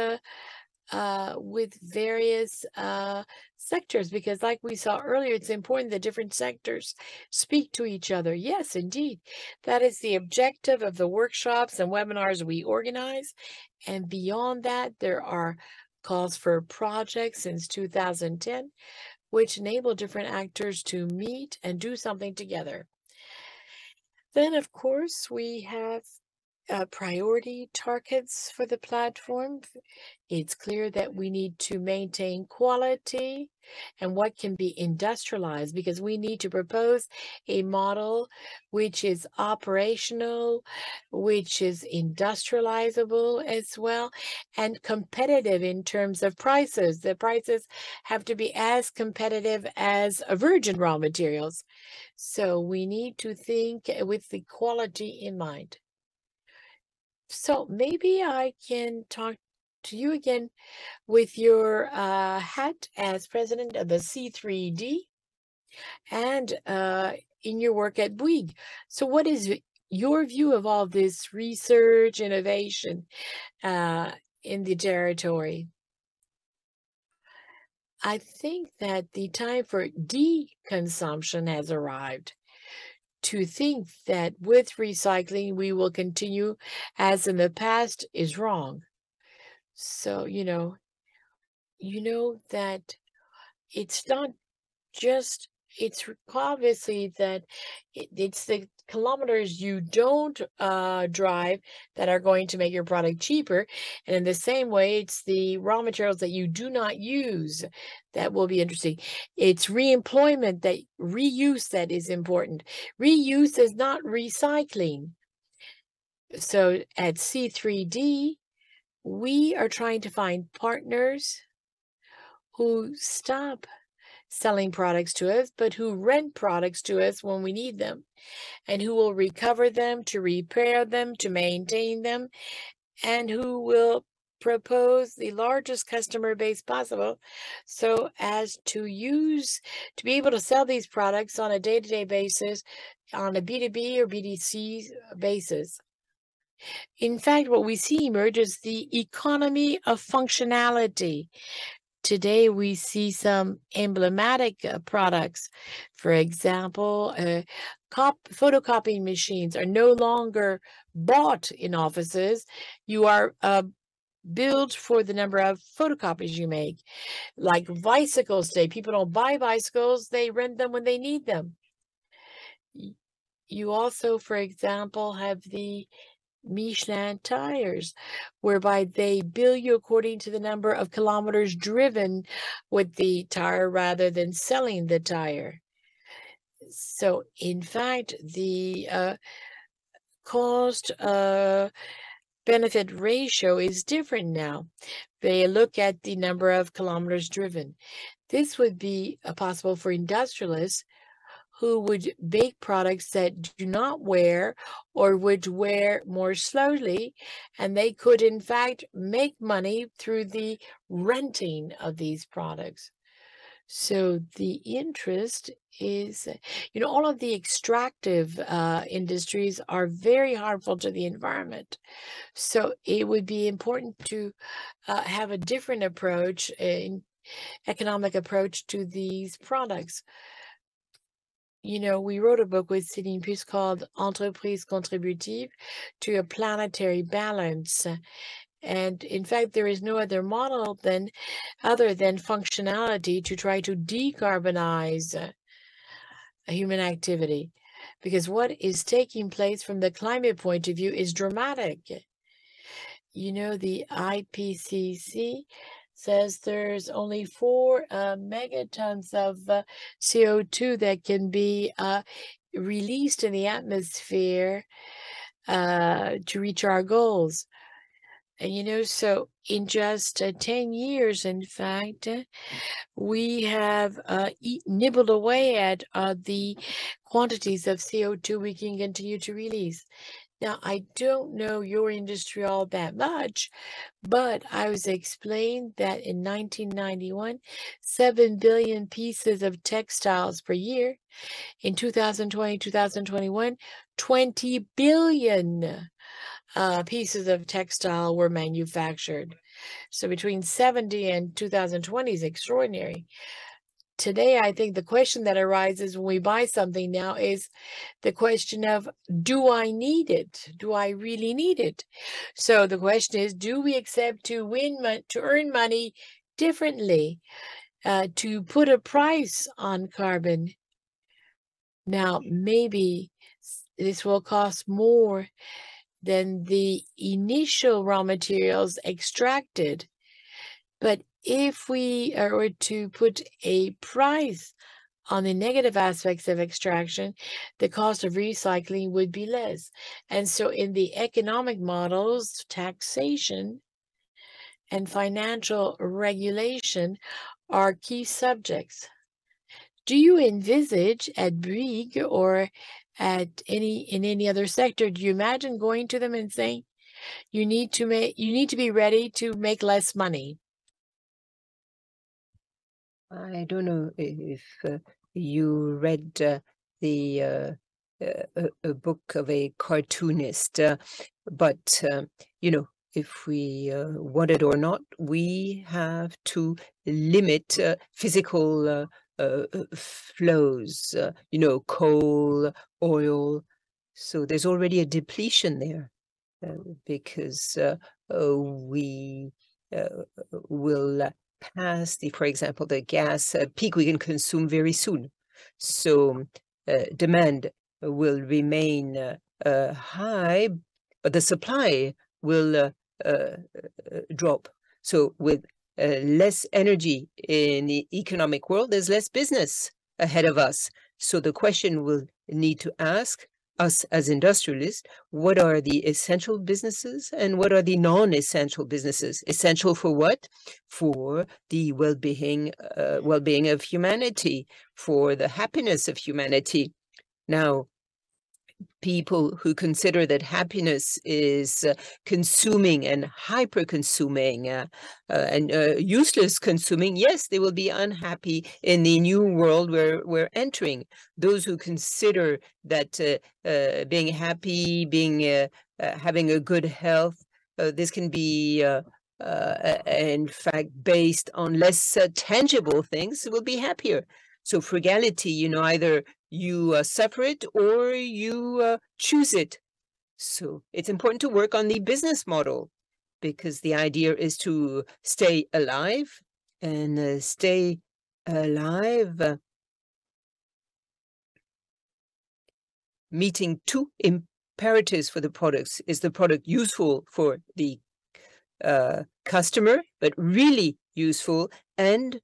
Speaker 1: sectors, because like we saw earlier, it's important that different sectors speak to each other. Yes, indeed. That is the objective of the workshops and webinars we organize. And beyond that, there are calls for projects since 2010, which enable different actors to meet and do something together. Then, of course, we have priority targets for the platform. It's clear that we need to maintain quality and what can be industrialized, because we need to propose a model which is operational, which is industrializable as well, and competitive in terms of prices. The prices have to be as competitive as virgin raw materials. So we need to think with the quality in mind. So maybe I can talk to you again with your hat as president of the C3D and in your work at Bouygues. So what is your view of all this research, innovation in the territory? I think that the time for deconsumption has arrived. To think that with recycling we will continue as in the past is wrong. So, you know that it's not just, it's obviously that it's the kilometers you don't drive that are going to make your product cheaper. And in the same way, it's the raw materials that you do not use that will be interesting. It's reemployment, that reuse, that is important. Reuse is not recycling. So at C3D, we are trying to find partners who stop selling products to us, but who rent products to us when we need them, and who will recover them, to repair them, to maintain them, and who will propose the largest customer base possible, so as to be able to sell these products on a day-to-day basis, on a B2B or BDC basis. In fact, what we see emerge is the economy of functionality. today we see some emblematic products. For example, photocopying machines are no longer bought in offices. You are billed for the number of photocopies you make. Like bicycles today, people don't buy bicycles, they rent them when they need them. You also, for example, have the Michelin tires, whereby they bill you according to the number of kilometers driven with the tire rather than selling the tire. So, in fact, the cost benefit ratio is different now. They look at the number of kilometers driven. This would be possible for industrialists who would bake products that do not wear or would wear more slowly, and they could in fact make money through the renting of these products. So the interest is, all of the extractive industries are very harmful to the environment. So it would be important to have a different approach, economic approach to these products. We wrote a book with Céline Puce called Entreprise Contributive to a Planetary Balance. And in fact, there is no other model other than functionality to try to decarbonize human activity. Because what is taking place from the climate point of view is dramatic. The IPCC says there's only 4 megatons of CO2 that can be released in the atmosphere to reach our goals. And so in just 10 years, in fact, we have nibbled away at the quantities of CO2 we can continue to release. Now, I don't know your industry all that much, but I was explained that in 1991, 7 billion pieces of textiles per year. In 2020, 2021, 20 billion pieces of textile were manufactured. So between 70 and 2020 is extraordinary. Today, I think the question that arises when we buy something now is the question of, do I need it? Do I really need it? So the question is, do we accept to earn money differently, to put a price on carbon? Now, maybe this will cost more than the initial raw materials extracted. But if we were to put a price on the negative aspects of extraction, the cost of recycling would be less. And so in the economic models, taxation and financial regulation are key subjects. Do you envisage at Bouygues or in any other sector, do you imagine going to them and saying, you need to be ready to make less money?
Speaker 2: I don't know if you read a book of a cartoonist, but if we want it or not, we have to limit physical flows, coal, oil. So there's already a depletion there because we will pass for example, the gas peak we can consume very soon. So demand will remain high, but the supply will drop. So with less energy in the economic world, there's less business ahead of us. So the question we'll need to ask us as industrialists, what are the essential businesses and what are the non-essential businesses? Essential for what? For the well-being of humanity, for the happiness of humanity. Now, people who consider that happiness is consuming and hyper-consuming and useless consuming, yes, they will be unhappy in the new world we're entering. Those who consider that being happy, having a good health, this can be in fact, based on less tangible things, will be happier. So frugality, either you suffer it or you choose it. So it's important to work on the business model, because the idea is to stay alive, and stay alive, meeting two imperatives for the products. Is the product useful for the customer, but really useful? And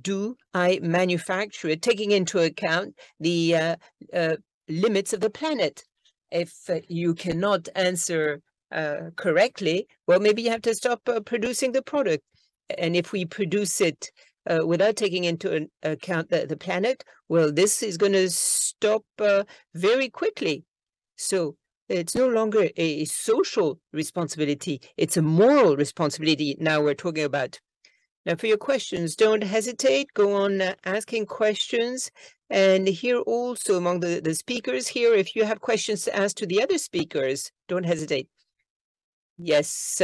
Speaker 2: do I manufacture it taking into account the limits of the planet? If you cannot answer correctly, well, maybe you have to stop producing the product. And if we produce it without taking into account the planet, well, this is going to stop very quickly. So it's no longer a social responsibility, it's a moral responsibility now we're talking about. Now, for your questions, don't hesitate. Go on asking questions. And here also among the speakers here, if you have questions to ask to the other speakers, don't hesitate. Yes,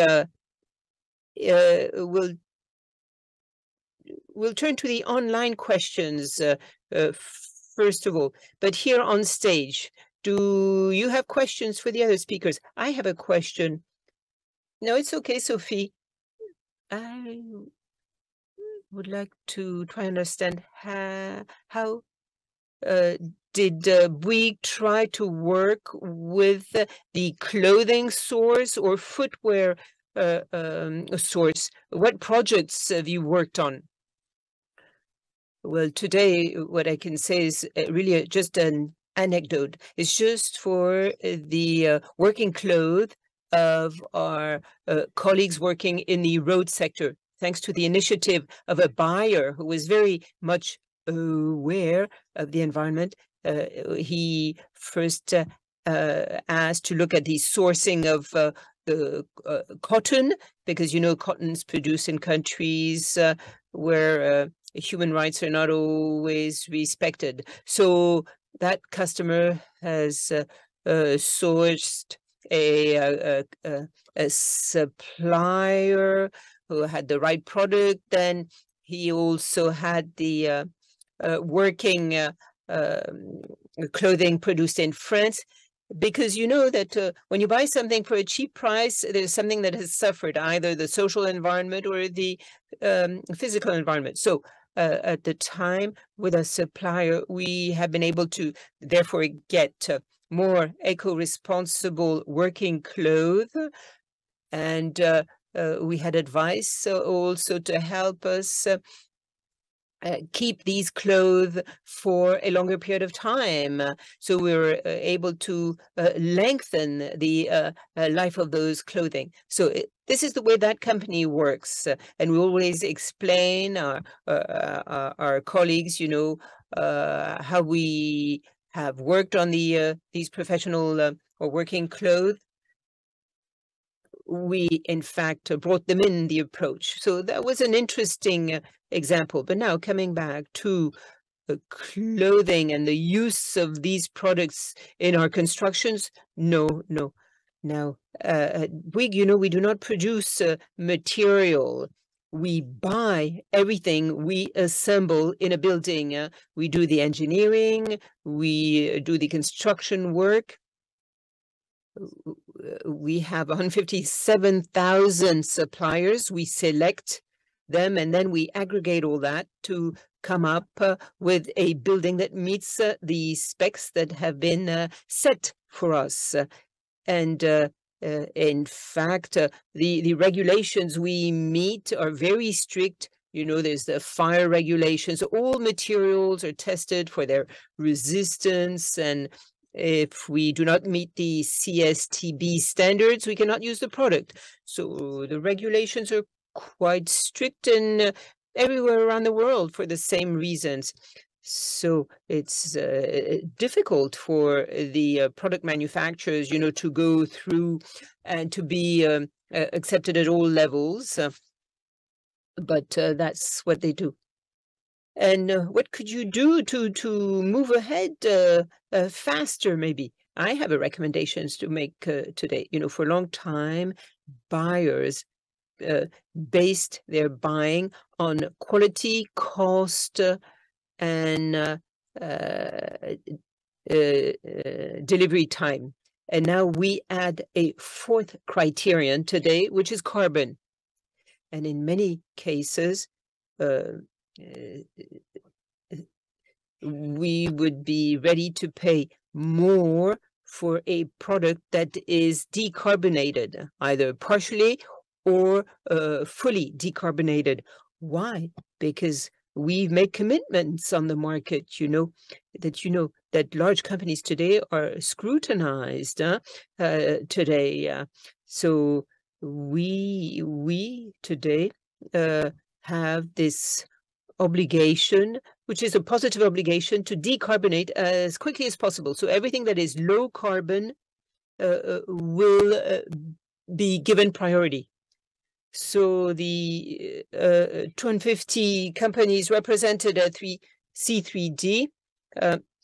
Speaker 2: we'll turn to the online questions first of all. But here on stage, do you have questions for the other speakers? I have a question. No, it's okay, Sophie. I would like to try and understand how did Bouygues try to work with the clothing source or footwear source? What projects have you worked on? Well, today, what I can say is really just an anecdote. It's just for the working clothes of our colleagues working in the road sector, thanks to the initiative of a buyer who was very much aware of the environment. He first asked to look at the sourcing of the cotton, because, cotton's produced in countries where human rights are not always respected. So that customer has sourced a supplier who had the right product. Then he also had the working clothing produced in France. Because you know that when you buy something for a cheap price, there's something that has suffered, either the social environment or the physical environment. So at the time, with a supplier, we have been able to therefore get more eco-responsible working clothes. And we had advice also to help us keep these clothes for a longer period of time. So we were able to lengthen the life of those clothing. So this is the way that company works. And we always explain our colleagues, how we have worked on these professional or working clothes. We, in fact, brought them in the approach. So that was an interesting example. But now coming back to clothing and the use of these products in our constructions, no. Now, at Bouygues, we do not produce material. We buy everything we assemble in a building. We do the engineering, we do the construction work. We have 157,000 suppliers. We select them, and then we aggregate all that to come up with a building that meets the specs that have been set for us. And in fact, the regulations we meet are very strict. There's the fire regulations. All materials are tested for their resistance, and if we do not meet the CSTB standards, we cannot use the product. So the regulations are quite strict and everywhere around the world for the same reasons. So it's difficult for the product manufacturers, to go through and to be accepted at all levels. But that's what they do. And what could you do to move ahead faster, maybe? I have a recommendations to make today. For a long time, buyers based their buying on quality, cost, and delivery time. And now we add a fourth criterion today, which is carbon. And in many cases, we would be ready to pay more for a product that is decarbonated, either partially or fully decarbonated. Why? Because we make commitments on the market, that large companies today are scrutinized today. So we today have this obligation, which is a positive obligation to decarbonate as quickly as possible. So everything that is low carbon will be given priority. So the 250 companies represented at C3D,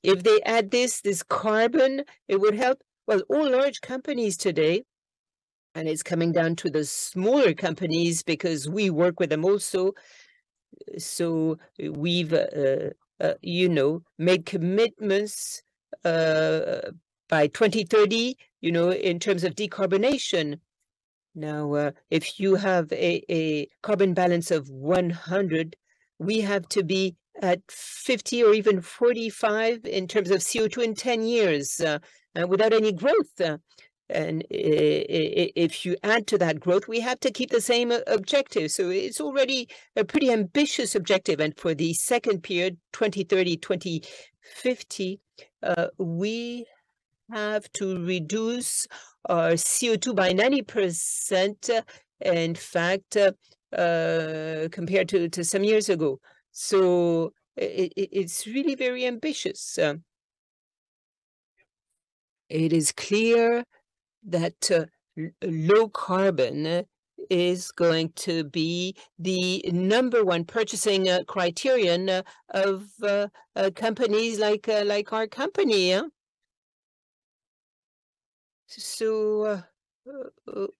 Speaker 2: if they add this carbon, it would help. Well, all large companies today, and it's coming down to the smaller companies because we work with them also. So we've, made commitments by 2030, in terms of decarbonation. Now, if you have a carbon balance of 100, we have to be at 50 or even 45 in terms of CO2 in 10 years without any growth. And if you add to that growth, we have to keep the same objective. So it's already a pretty ambitious objective. And for the second period, 2030, 2050, we have to reduce our CO2 by 90%, in fact, compared to some years ago. So it's really very ambitious. It is clear that low carbon is going to be the number one purchasing criterion of companies like our company. So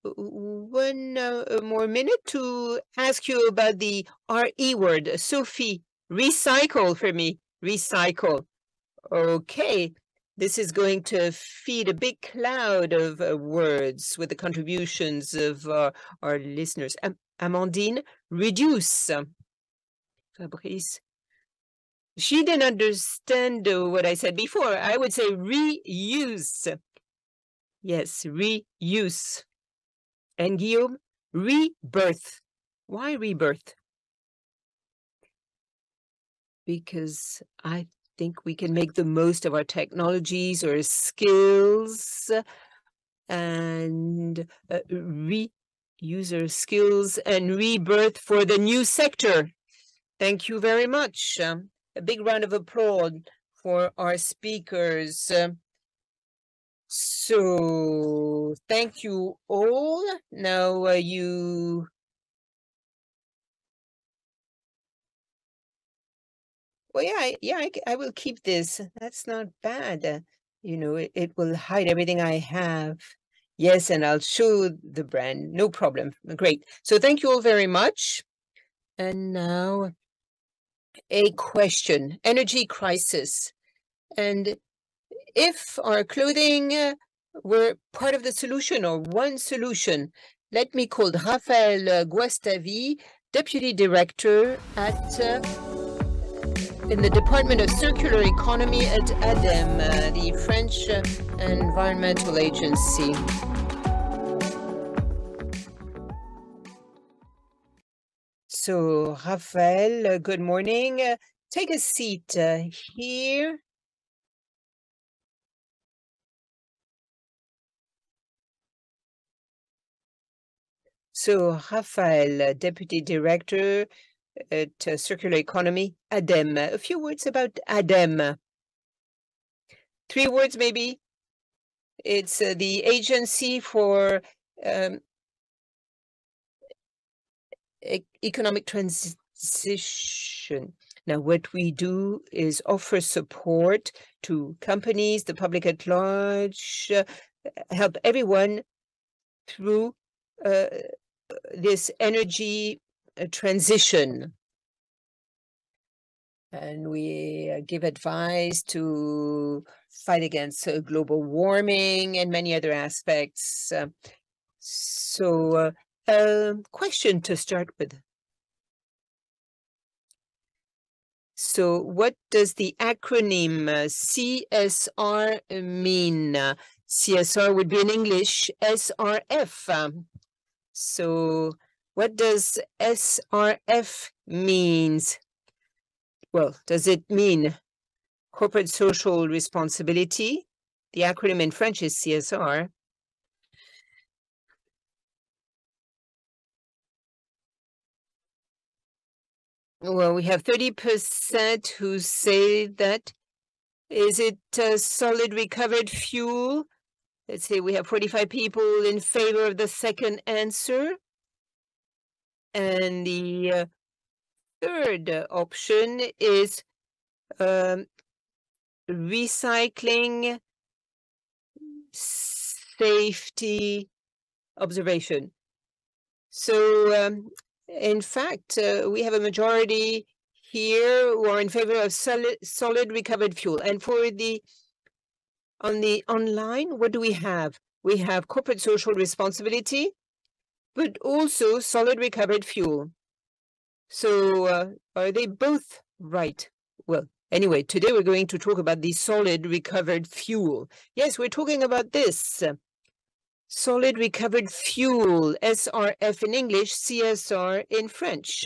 Speaker 2: one more minute to ask you about the RE word. Sophie, recycle for me. Recycle. Okay. This is going to feed a big cloud of words with the contributions of our listeners. Amandine, reduce. Fabrice. She didn't understand what I said before. I would say reuse. Yes, reuse. And Guillaume, rebirth. Why rebirth? Because I think we can make the most of our technologies or skills and reuse our skills and rebirth for the new sector. Thank you very much. A big round of applause for our speakers. So thank you all. Now Well, I will keep this. That's not bad. It will hide everything I have. Yes, and I'll show the brand. No problem. Great. So thank you all very much. And now a question. Energy crisis. And if our clothing were part of the solution or one solution, let me call Raphaël Guastavi, Deputy Director in the Department of Circular Economy at ADEME, the French Environmental Agency. So, Raphaël, good morning. Take a seat here. So, Raphaël, Deputy Director at Circular Economy, ADEME. A few words about ADEME. 3 words, maybe. It's the Agency for Economic Transition. Now, what we do is offer support to companies, the public at large, help everyone through this energy transition. And we give advice to fight against global warming and many other aspects. So, question to start with. So what does the acronym CSR mean? CSR would be in English SRF. So what does SRF means? Well, does it mean corporate social responsibility? The acronym in French is CSR. Well, we have 30% who say that. Is it solid recovered fuel? Let's say we have 45 people in favor of the second answer. And the third option is recycling safety observation. So in fact, we have a majority here who are in favor of solid recovered fuel. And for on the online, what do we have? We have corporate social responsibility, but also solid recovered fuel. So are they both right? Well, anyway, today we're going to talk about the solid recovered fuel. Yes, we're talking about this. Solid recovered fuel, SRF in English, CSR in French.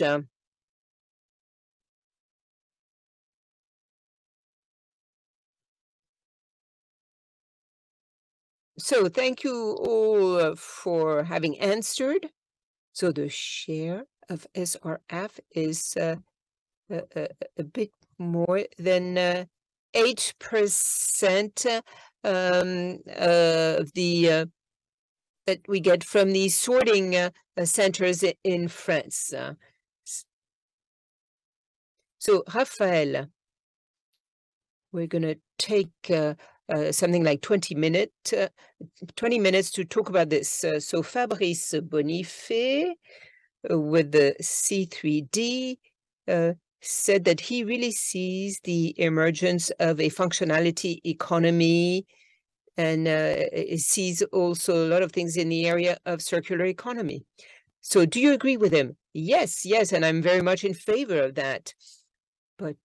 Speaker 2: So thank you all for having answered. So the share of SRF is a bit more than 8% of the that we get from the sorting centers in France. So Raphaël, we're going to take something like 20 minutes to talk about this. So Fabrice Bonifay with the C3D said that he really sees the emergence of a functionality economy and sees also a lot of things in the area of circular economy. So do you agree with him? Yes, and I'm very much in favor of that. But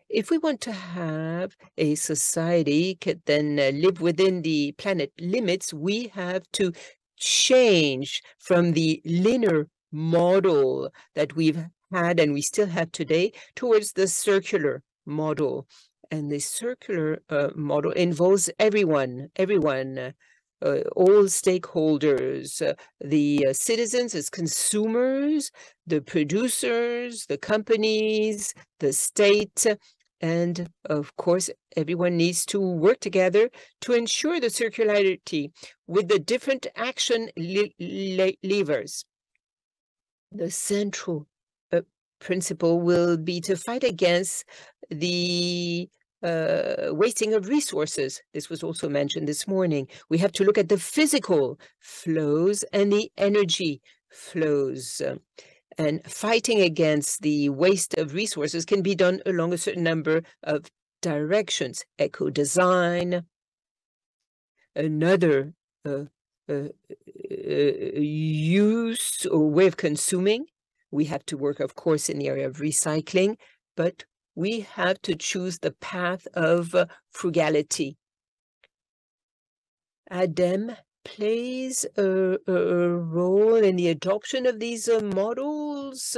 Speaker 2: if we want to have a society that then live within the planet limits, we have to change from the linear model that we've had and we still have today towards the circular model. And the circular model involves everyone, all stakeholders, the citizens as consumers, the producers, the companies, the state, and of course, everyone needs to work together to ensure the circularity with the different action levers. The central principle will be to fight against the wasting of resources. This was also mentioned this morning. We have to look at the physical flows and the energy flows. And fighting against the waste of resources can be done along a certain number of directions. Eco-design, another use or way of consuming. We have to work, of course, in the area of recycling, but we have to choose the path of frugality. ADEME plays a role in the adoption of these models.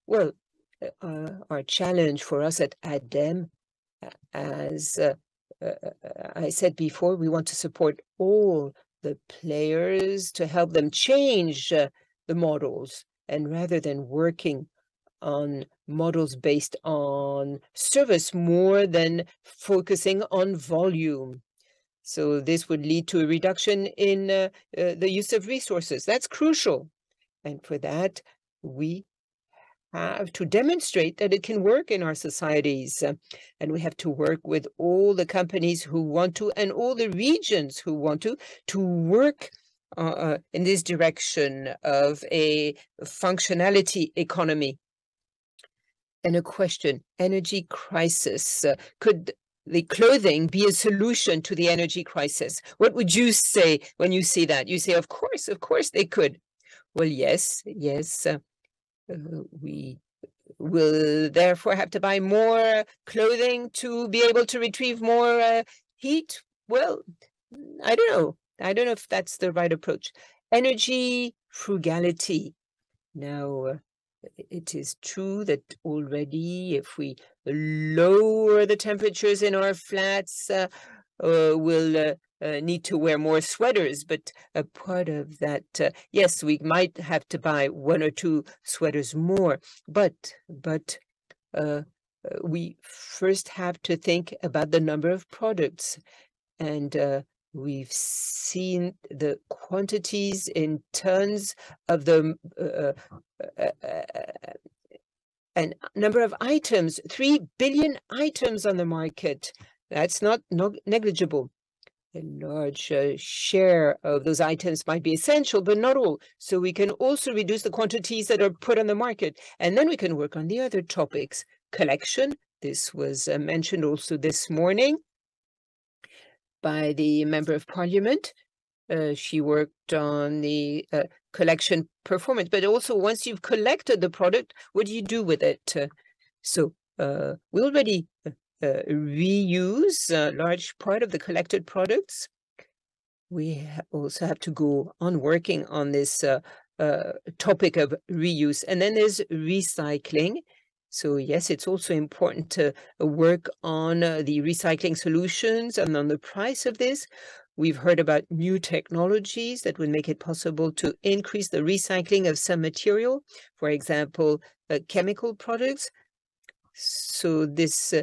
Speaker 2: Well, our challenge for us at ADEME, as I said before, we want to support all the players to help them change the models. And rather than working on models based on service more than focusing on volume. So this would lead to a reduction in the use of resources. That's crucial. And for that, we have to demonstrate that it can work in our societies. And we have to work with all the companies who want to and all the regions who want to work in this direction of a functionality economy. And a question, energy crisis. Could the clothing be a solution to the energy crisis? What would you say when you see that? You say, of course they could. Well, yes. We will therefore have to buy more clothing to be able to retrieve more heat. Well, I don't know. I don't know if that's the right approach. Energy frugality. Now, it is true that already if we lower the temperatures in our flats, we'll need to wear more sweaters. But a part of that, yes, we might have to buy 1 or 2 sweaters more. But we first have to think about the number of products. And we've seen the quantities in tons of the and number of items, 3 billion items on the market. That's not negligible. A large share of those items might be essential, but not all. So we can also reduce the quantities that are put on the market. And then we can work on the other topics. Collection, this was mentioned also this morning by the Member of Parliament. She worked on the collection performance, but also once you've collected the product, what do you do with it? So we already reuse a large part of the collected products. We also have to go on working on this topic of reuse. And then there's recycling. So yes, it's also important to work on the recycling solutions and on the price of this. We've heard about new technologies that would make it possible to increase the recycling of some material, for example, chemical products. So this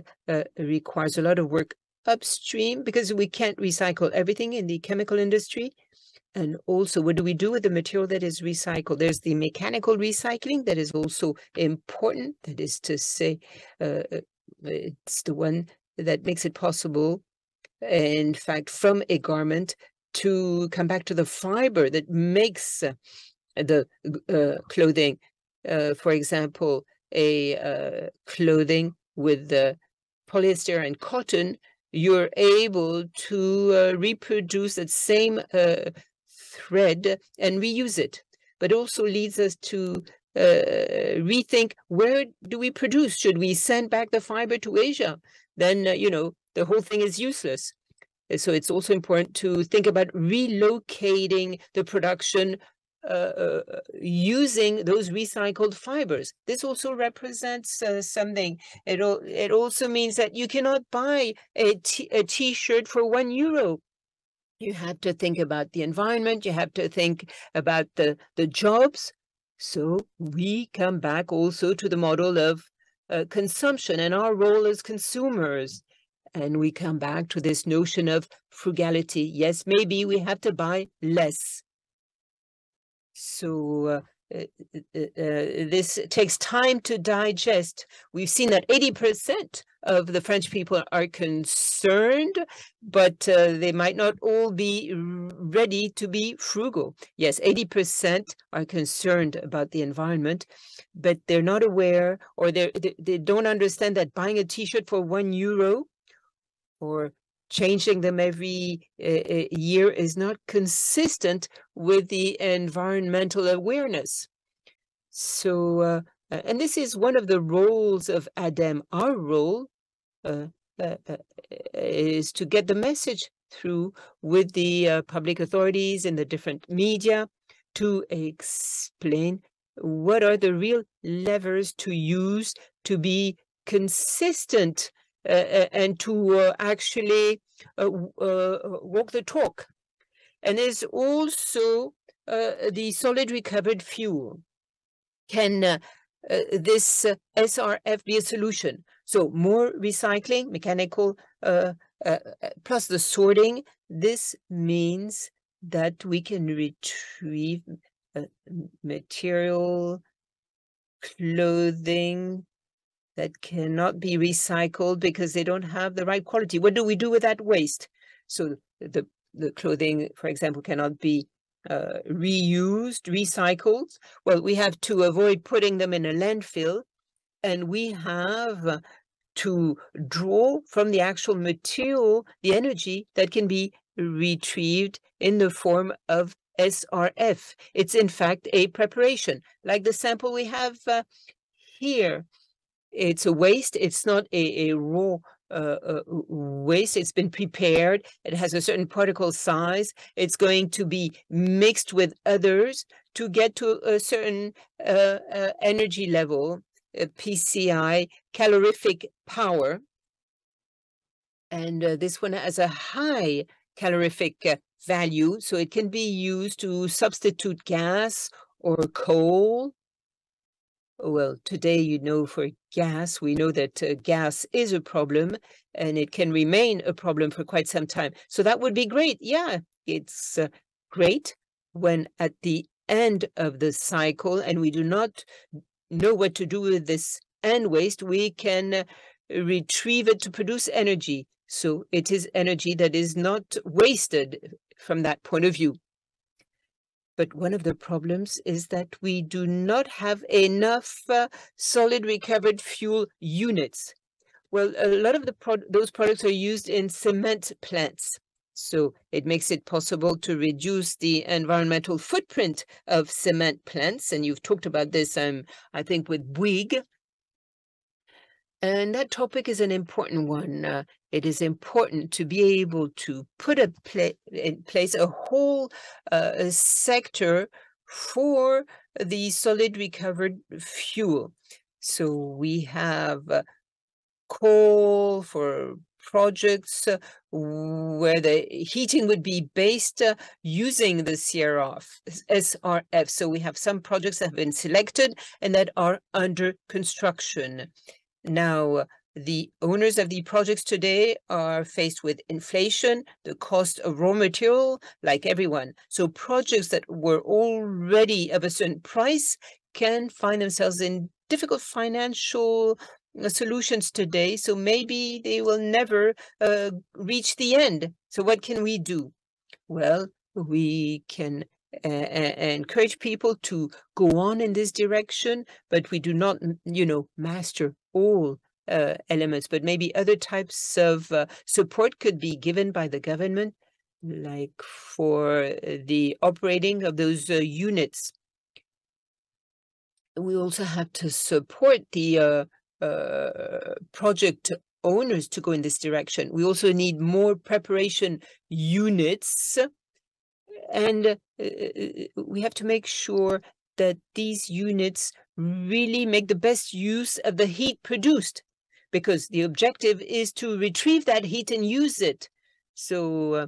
Speaker 2: requires a lot of work upstream because we can't recycle everything in the chemical industry. And also, what do we do with the material that is recycled? There's the mechanical recycling that is also important. That is to say, it's the one that makes it possible, in fact, from a garment to come back to the fiber that makes the clothing. For example, a clothing with polyester and cotton, you're able to reproduce that same thread and reuse it. But also leads us to rethink, where do we produce? Should we send back the fiber to Asia? Then, the whole thing is useless. So it's also important to think about relocating the production using those recycled fibers. This also represents something. It also means that you cannot buy a t-shirt for €1. You have to think about the environment. You have to think about the jobs. So we come back also to the model of consumption and our role as consumers. And we come back to this notion of frugality. Yes, maybe we have to buy less. So this takes time to digest. We've seen that 80% of the French people are concerned, but they might not all be ready to be frugal. Yes, 80% are concerned about the environment, but they're not aware, or they don't understand that buying a t-shirt for €1 or changing them every year is not consistent with the environmental awareness. So, and this is one of the roles of ADEME. Our role is to get the message through with the public authorities and the different media to explain what are the real levers to use to be consistent and to actually walk the talk. And there's also the solid recovered fuel. Can this SRF be a solution? So more recycling, mechanical, plus the sorting. This means that we can retrieve material, clothing that cannot be recycled because they don't have the right quality. What do we do with that waste? So the clothing, for example, cannot be reused, recycled. Well, we have to avoid putting them in a landfill, and we have to draw from the actual material the energy that can be retrieved in the form of SRF. It's in fact a preparation, like the sample we have here. It's a waste. It's not a raw waste. It's been prepared. It has a certain particle size. It's going to be mixed with others to get to a certain energy level, PCI, calorific power. And this one has a high calorific value, so it can be used to substitute gas or coal. Well, today, for gas, we know that gas is a problem and it can remain a problem for quite some time. So that would be great. Yeah, it's great when at the end of the cycle and we do not know what to do with this end waste, we can retrieve it to produce energy. So it is energy that is not wasted from that point of view. But one of the problems is that we do not have enough solid recovered fuel units. Well, a lot of those products are used in cement plants. So it makes it possible to reduce the environmental footprint of cement plants. And you've talked about this, I think, with Bouygues. And that topic is an important one. It is important to be able to put in place a whole sector for the solid recovered fuel. So we have coal for projects where the heating would be based using the SRF. So we have some projects that have been selected and that are under construction. Now, the owners of the projects today are faced with inflation, the cost of raw material, like everyone. So projects that were already of a certain price can find themselves in difficult financial solutions today. So maybe they will never reach the end. So what can we do? Well, we can encourage people to go on in this direction, but we do not, master all elements, but maybe other types of support could be given by the government, like for the operating of those units. We also have to support the project owners to go in this direction. We also need more preparation units, and we have to make sure that these units really make the best use of the heat produced, because the objective is to retrieve that heat and use it. So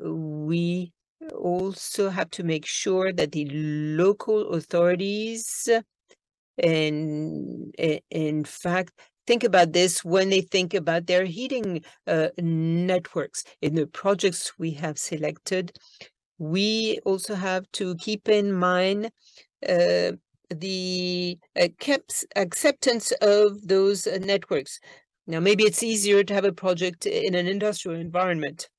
Speaker 2: we also have to make sure that the local authorities, and in fact, think about this when they think about their heating networks. In the projects we have selected, we also have to keep in mind the acceptance of those networks. Now, maybe it's easier to have a project in an industrial environment.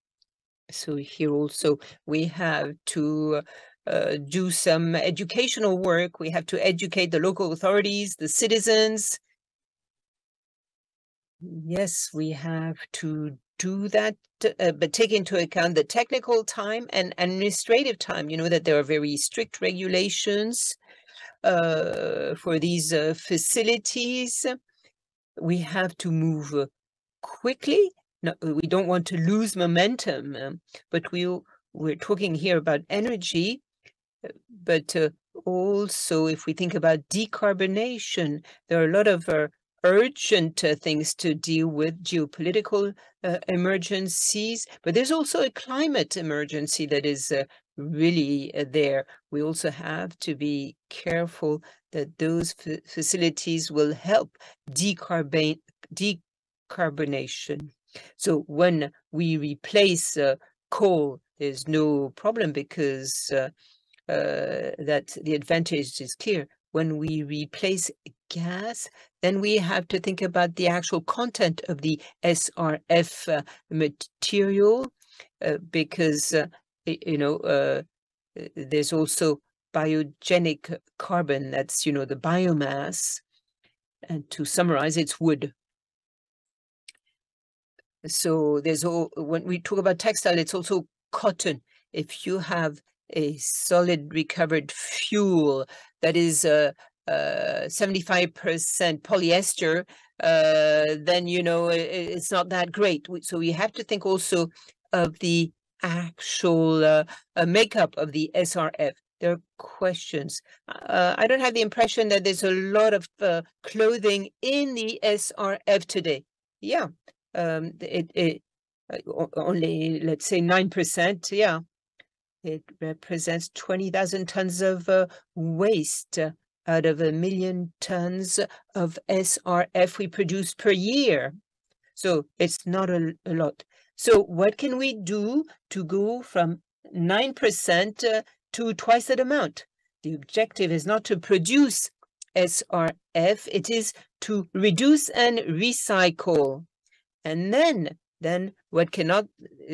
Speaker 2: So here also we have to do some educational work. We have to educate the local authorities, the citizens. Yes, we have to do that, but take into account the technical time and administrative time. You know that there are very strict regulations for these facilities. We have to move quickly. No, we don't want to lose momentum, but we're talking here about energy, but also if we think about decarbonation, there are a lot of urgent things to deal with, geopolitical emergencies, but there's also a climate emergency that is really there. We also have to be careful that those facilities will help decarbonation. So when we replace coal, there's no problem because that the advantage is clear. When we replace gas, then we have to think about the actual content of the SRF material, because there's also biogenic carbon, that's, the biomass. And to summarize, it's wood. So when we talk about textile, it's also cotton. If you have a solid recovered fuel that is 75% polyester, then, it's not that great. So we have to think also of the actual makeup of the SRF. There are questions. I don't have the impression that there's a lot of clothing in the SRF today. Yeah. Only, let's say, 9%. Yeah, it represents 20,000 tons of waste out of 1 million tons of SRF we produce per year. So it's not a lot. So what can we do to go from 9% to twice that amount? The objective is not to produce SRF, it is to reduce and recycle. And then what cannot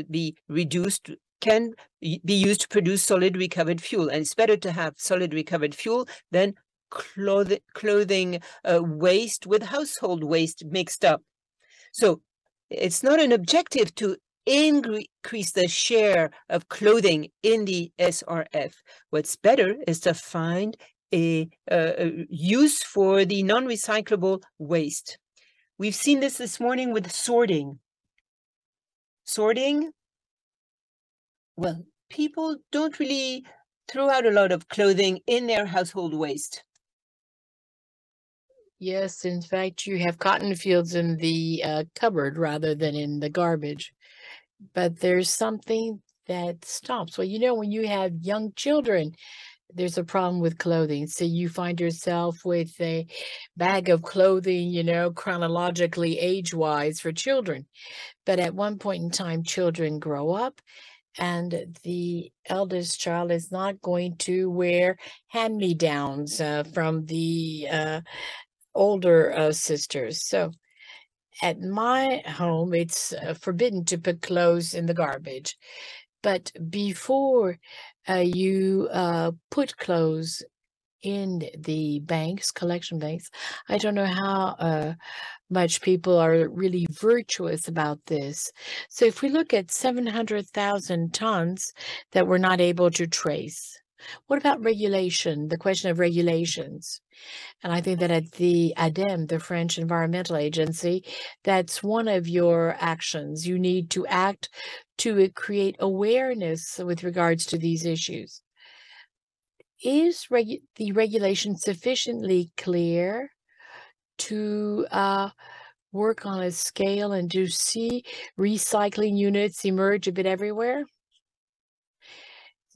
Speaker 2: be reduced can be used to produce solid recovered fuel. And it's better to have solid recovered fuel than clothing waste with household waste mixed up. So it's not an objective to increase the share of clothing in the SRF. What's better is to find a use for the non-recyclable waste. We've seen this morning with sorting. Sorting, well, people don't really throw out a lot of clothing in their household waste.
Speaker 1: Yes, in fact, you have cotton fields in the cupboard rather than in the garbage. But there's something that stops. Well, when you have young children, there's a problem with clothing. So you find yourself with a bag of clothing, chronologically age-wise for children. But at one point in time, children grow up, and the eldest child is not going to wear hand-me-downs from the older sisters. So at my home, it's forbidden to put clothes in the garbage. But before you put clothes in the banks, collection banks, I don't know how much people are really virtuous about this. So if we look at 700,000 tons that we're not able to trace, what about regulation, the question of regulations? And I think that at the ADEME, the French Environmental Agency, that's one of your actions. You need to act to create awareness with regards to these issues. Is the regulation sufficiently clear to work on a scale and to see recycling units emerge a bit everywhere?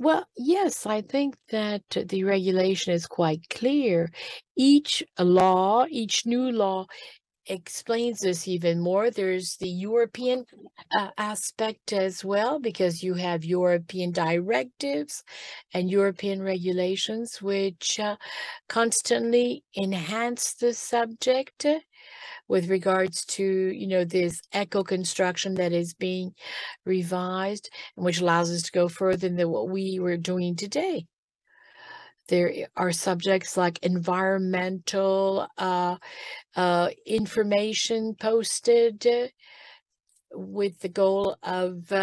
Speaker 1: Well, yes, I think that the regulation is quite clear. Each new law explains this even more. There's the European aspect as well, because you have European directives and European regulations, which constantly enhance the subject with regards to, this eco-construction that is being revised, and which allows us to go further than what we were doing today. There are subjects like environmental information posted with the goal of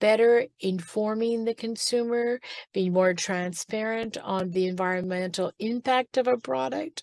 Speaker 1: better informing the consumer, being more transparent on the environmental impact of a product.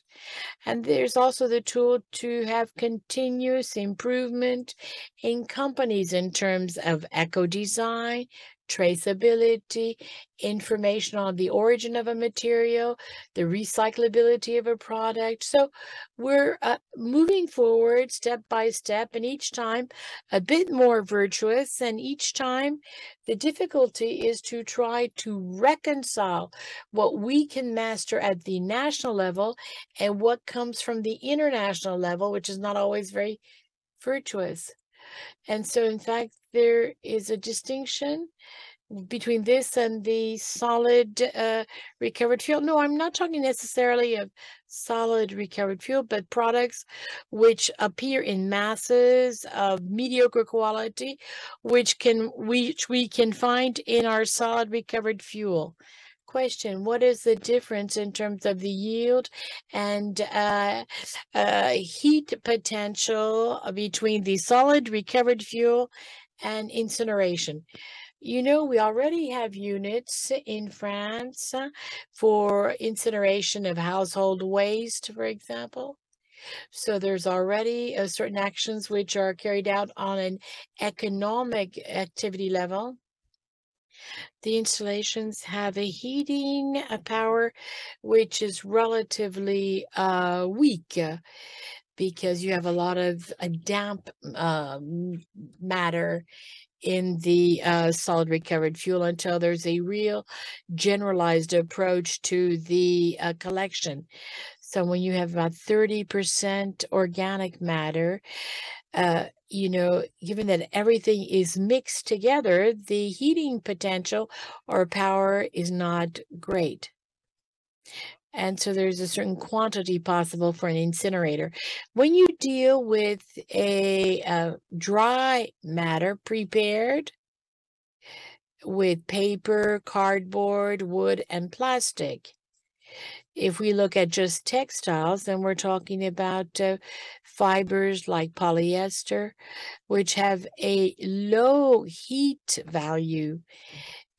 Speaker 1: And there's also the tool to have continuous improvement in companies in terms of eco-design, traceability, information on the origin of a material, the recyclability of a product. So we're moving forward step by step, and each time a bit more virtuous. And each time the difficulty is to try to reconcile what we can master at the national level and what comes from the international level, which is not always very virtuous. And so, in fact, there is a distinction between this and the solid recovered fuel. No, I'm not talking necessarily of solid recovered fuel, but products which appear in masses of mediocre quality, which we can find in our solid recovered fuel. question, what is the difference in terms of the yield and heat potential between the solid recovered fuel and incineration? You know, we already have units in France for incineration of household waste, for example. So there's already certain actions which are carried out on an economic activity level. The installations have a heating power which is relatively weak because you have a lot of damp matter in the solid recovered fuel until there's a real generalized approach to the collection. So when you have about 30% organic matter, you know, given that everything is mixed together, the heating potential or power is not great. And so there's a certain quantity possible for an incinerator. When you deal with a dry matter prepared with paper, cardboard, wood, and plastic, if we look at just textiles, then we're talking about fibers like polyester, which have a low heat value.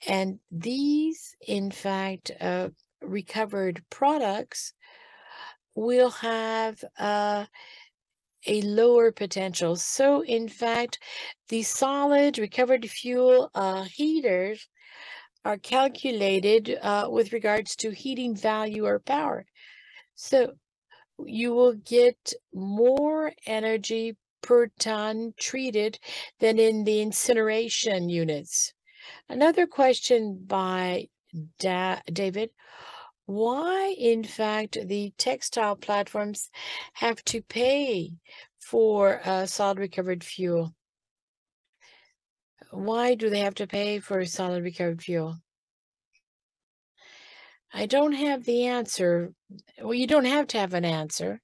Speaker 1: And these, in fact, recovered products will have a lower potential. So, in fact, the solid recovered fuel heaters are calculated with regards to heating value or power. So you will get more energy per ton treated than in the incineration units. Another question by David. Why, in fact, the textile platforms have to pay for solid recovered fuel? Why do they have to pay for solid recovered fuel? I don't have the answer. Well, you don't have to have an answer.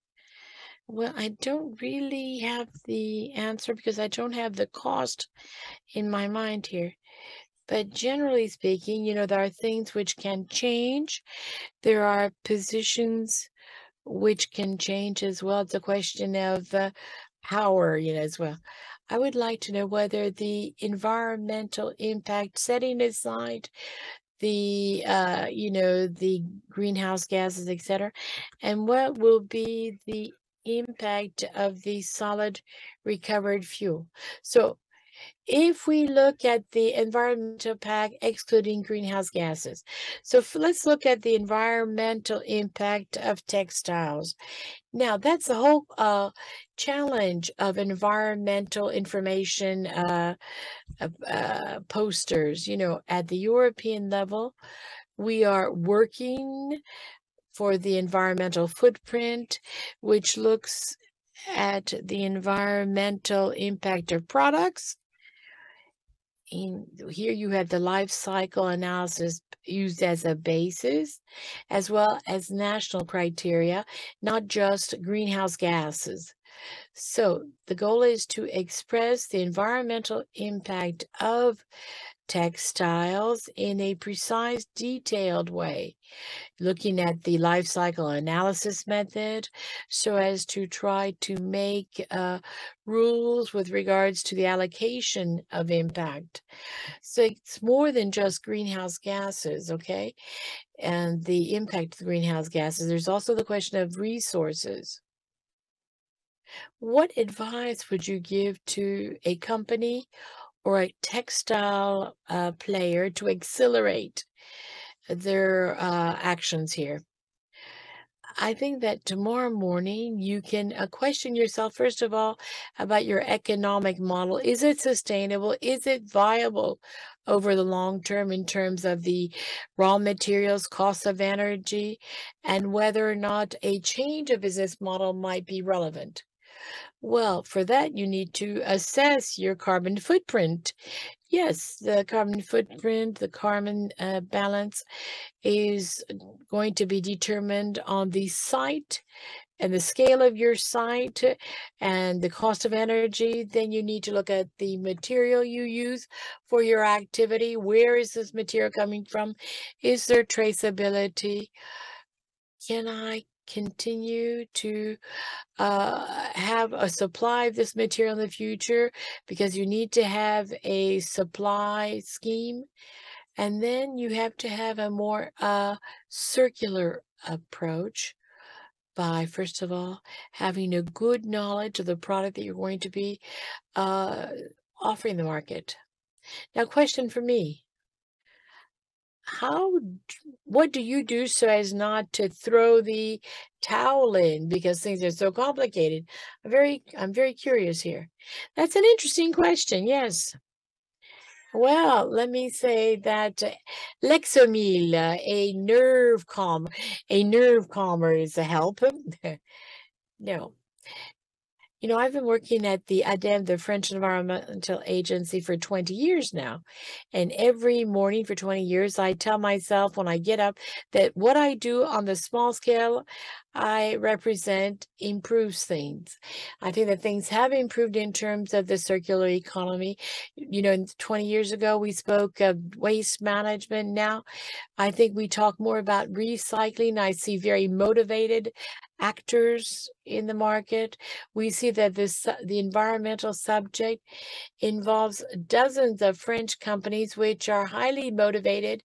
Speaker 1: Well, I don't really have the answer because I don't have the cost in my mind here. But generally speaking, you know, there are things which can change. There are positions which can change as well. It's a question of power, you know, as well. I would like to know whether the environmental impact, setting aside the you know, the greenhouse gases, etc., and what will be the impact of the solid recovered fuel. So if we look at the environmental impact excluding greenhouse gases, so let's look at the environmental impact of textiles. Now that's the whole challenge of environmental information posters. You know, at the European level, we are working for the environmental footprint, which looks at the environmental impact of products. Here you have the life cycle analysis used as a basis, as well as national criteria, not just greenhouse gases. So the goal is to express the environmental impact of textiles in a precise, detailed way, looking at the life cycle analysis method so as to try to make rules with regards to the allocation of impact. So it's more than just greenhouse gases, okay? And the impact of the greenhouse gases. There's also the question of resources. What advice would you give to a company or a textile player to accelerate their actions here? I think that tomorrow morning you can question yourself, first of all, about your economic model. Is it sustainable? Is it viable over the long term in terms of the raw materials, cost of energy, and whether or not a change of business model might be relevant? Well, for that, you need to assess your carbon footprint. Yes, the carbon footprint, the carbon balance is going to be determined on the site and the scale of your site and the cost of energy. Then you need to look at the material you use for your activity. Where is this material coming from? Is there traceability? Can I continue to have a supply of this material in the future? Because you need to have a supply scheme. And then you have to have a more circular approach by, first of all, having a good knowledge of the product that you're going to be offering the market. Now, question for me. What do you do so as not to throw the towel in because things are so complicated? I'm very curious here. That's an interesting question. Yes. Well, let me say that Lexomil, a nerve calmer is a help. No. You know, I've been working at the ADEME, the French Environmental Agency, for 20 years now. And every morning for 20 years, I tell myself when I get up that what I do on the small scale I represent improves things. I think that things have improved in terms of the circular economy. You know, 20 years ago, we spoke of waste management. Now, I think we talk more about recycling. I see very motivated actors in the market. We see that the environmental subject involves dozens of French companies which are highly motivated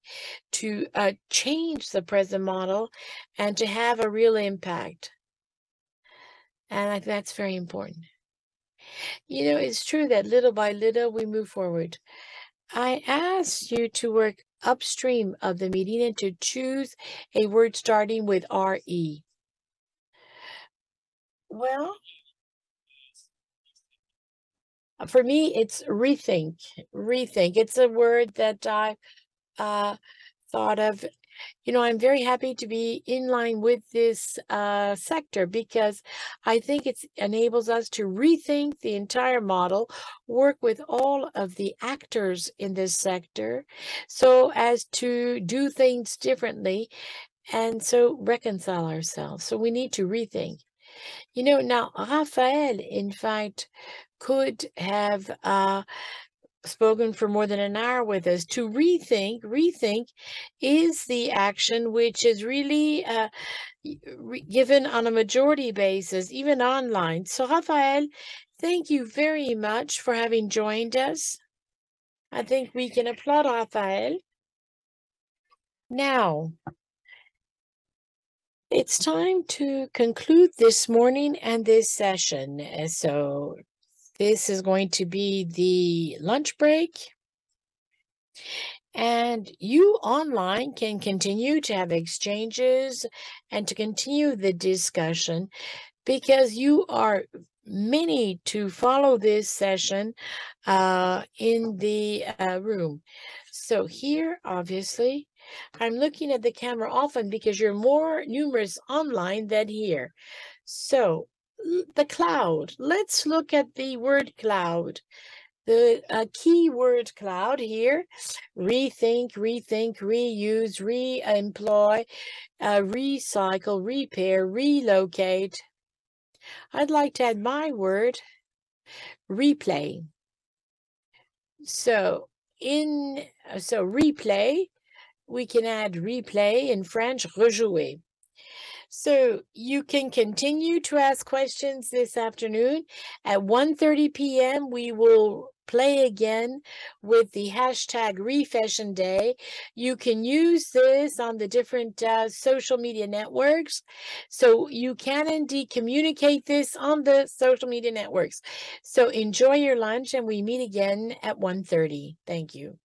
Speaker 1: to change the present model and to have a real impact. And I think that's very important. You know, it's true that little by little we move forward. I asked you to work upstream of the meeting and to choose a word starting with RE. Well, for me, it's rethink. Rethink. It's a word that I thought of. You know, I'm very happy to be in line with this sector because I think it enables us to rethink the entire model, work with all of the actors in this sector so as to do things differently and so reconcile ourselves. So we need to rethink. You know, now, Raphael, in fact, could have spoken for more than an hour with us. To rethink is the action which is really given on a majority basis, even online. So, Raphael, thank you very much for having joined us. I think we can applaud Raphael. Now, it's time to conclude this morning and this session. So this is going to be the lunch break. And you online can continue to have exchanges and to continue the discussion because you are many to follow this session in the room. So here, obviously, I'm looking at the camera often because you're more numerous online than here. So the cloud, let's look at the word cloud. The keyword cloud here, rethink, reuse, re-employ, recycle, repair, relocate. I'd like to add my word, replay. So replay, we can add replay in French, rejouer. So you can continue to ask questions this afternoon. At 1:30 p.m., we will play again with the hashtag Refashion Day. You can use this on the different social media networks. So you can indeed communicate this on the social media networks. So enjoy your lunch and we meet again at 1:30. Thank you.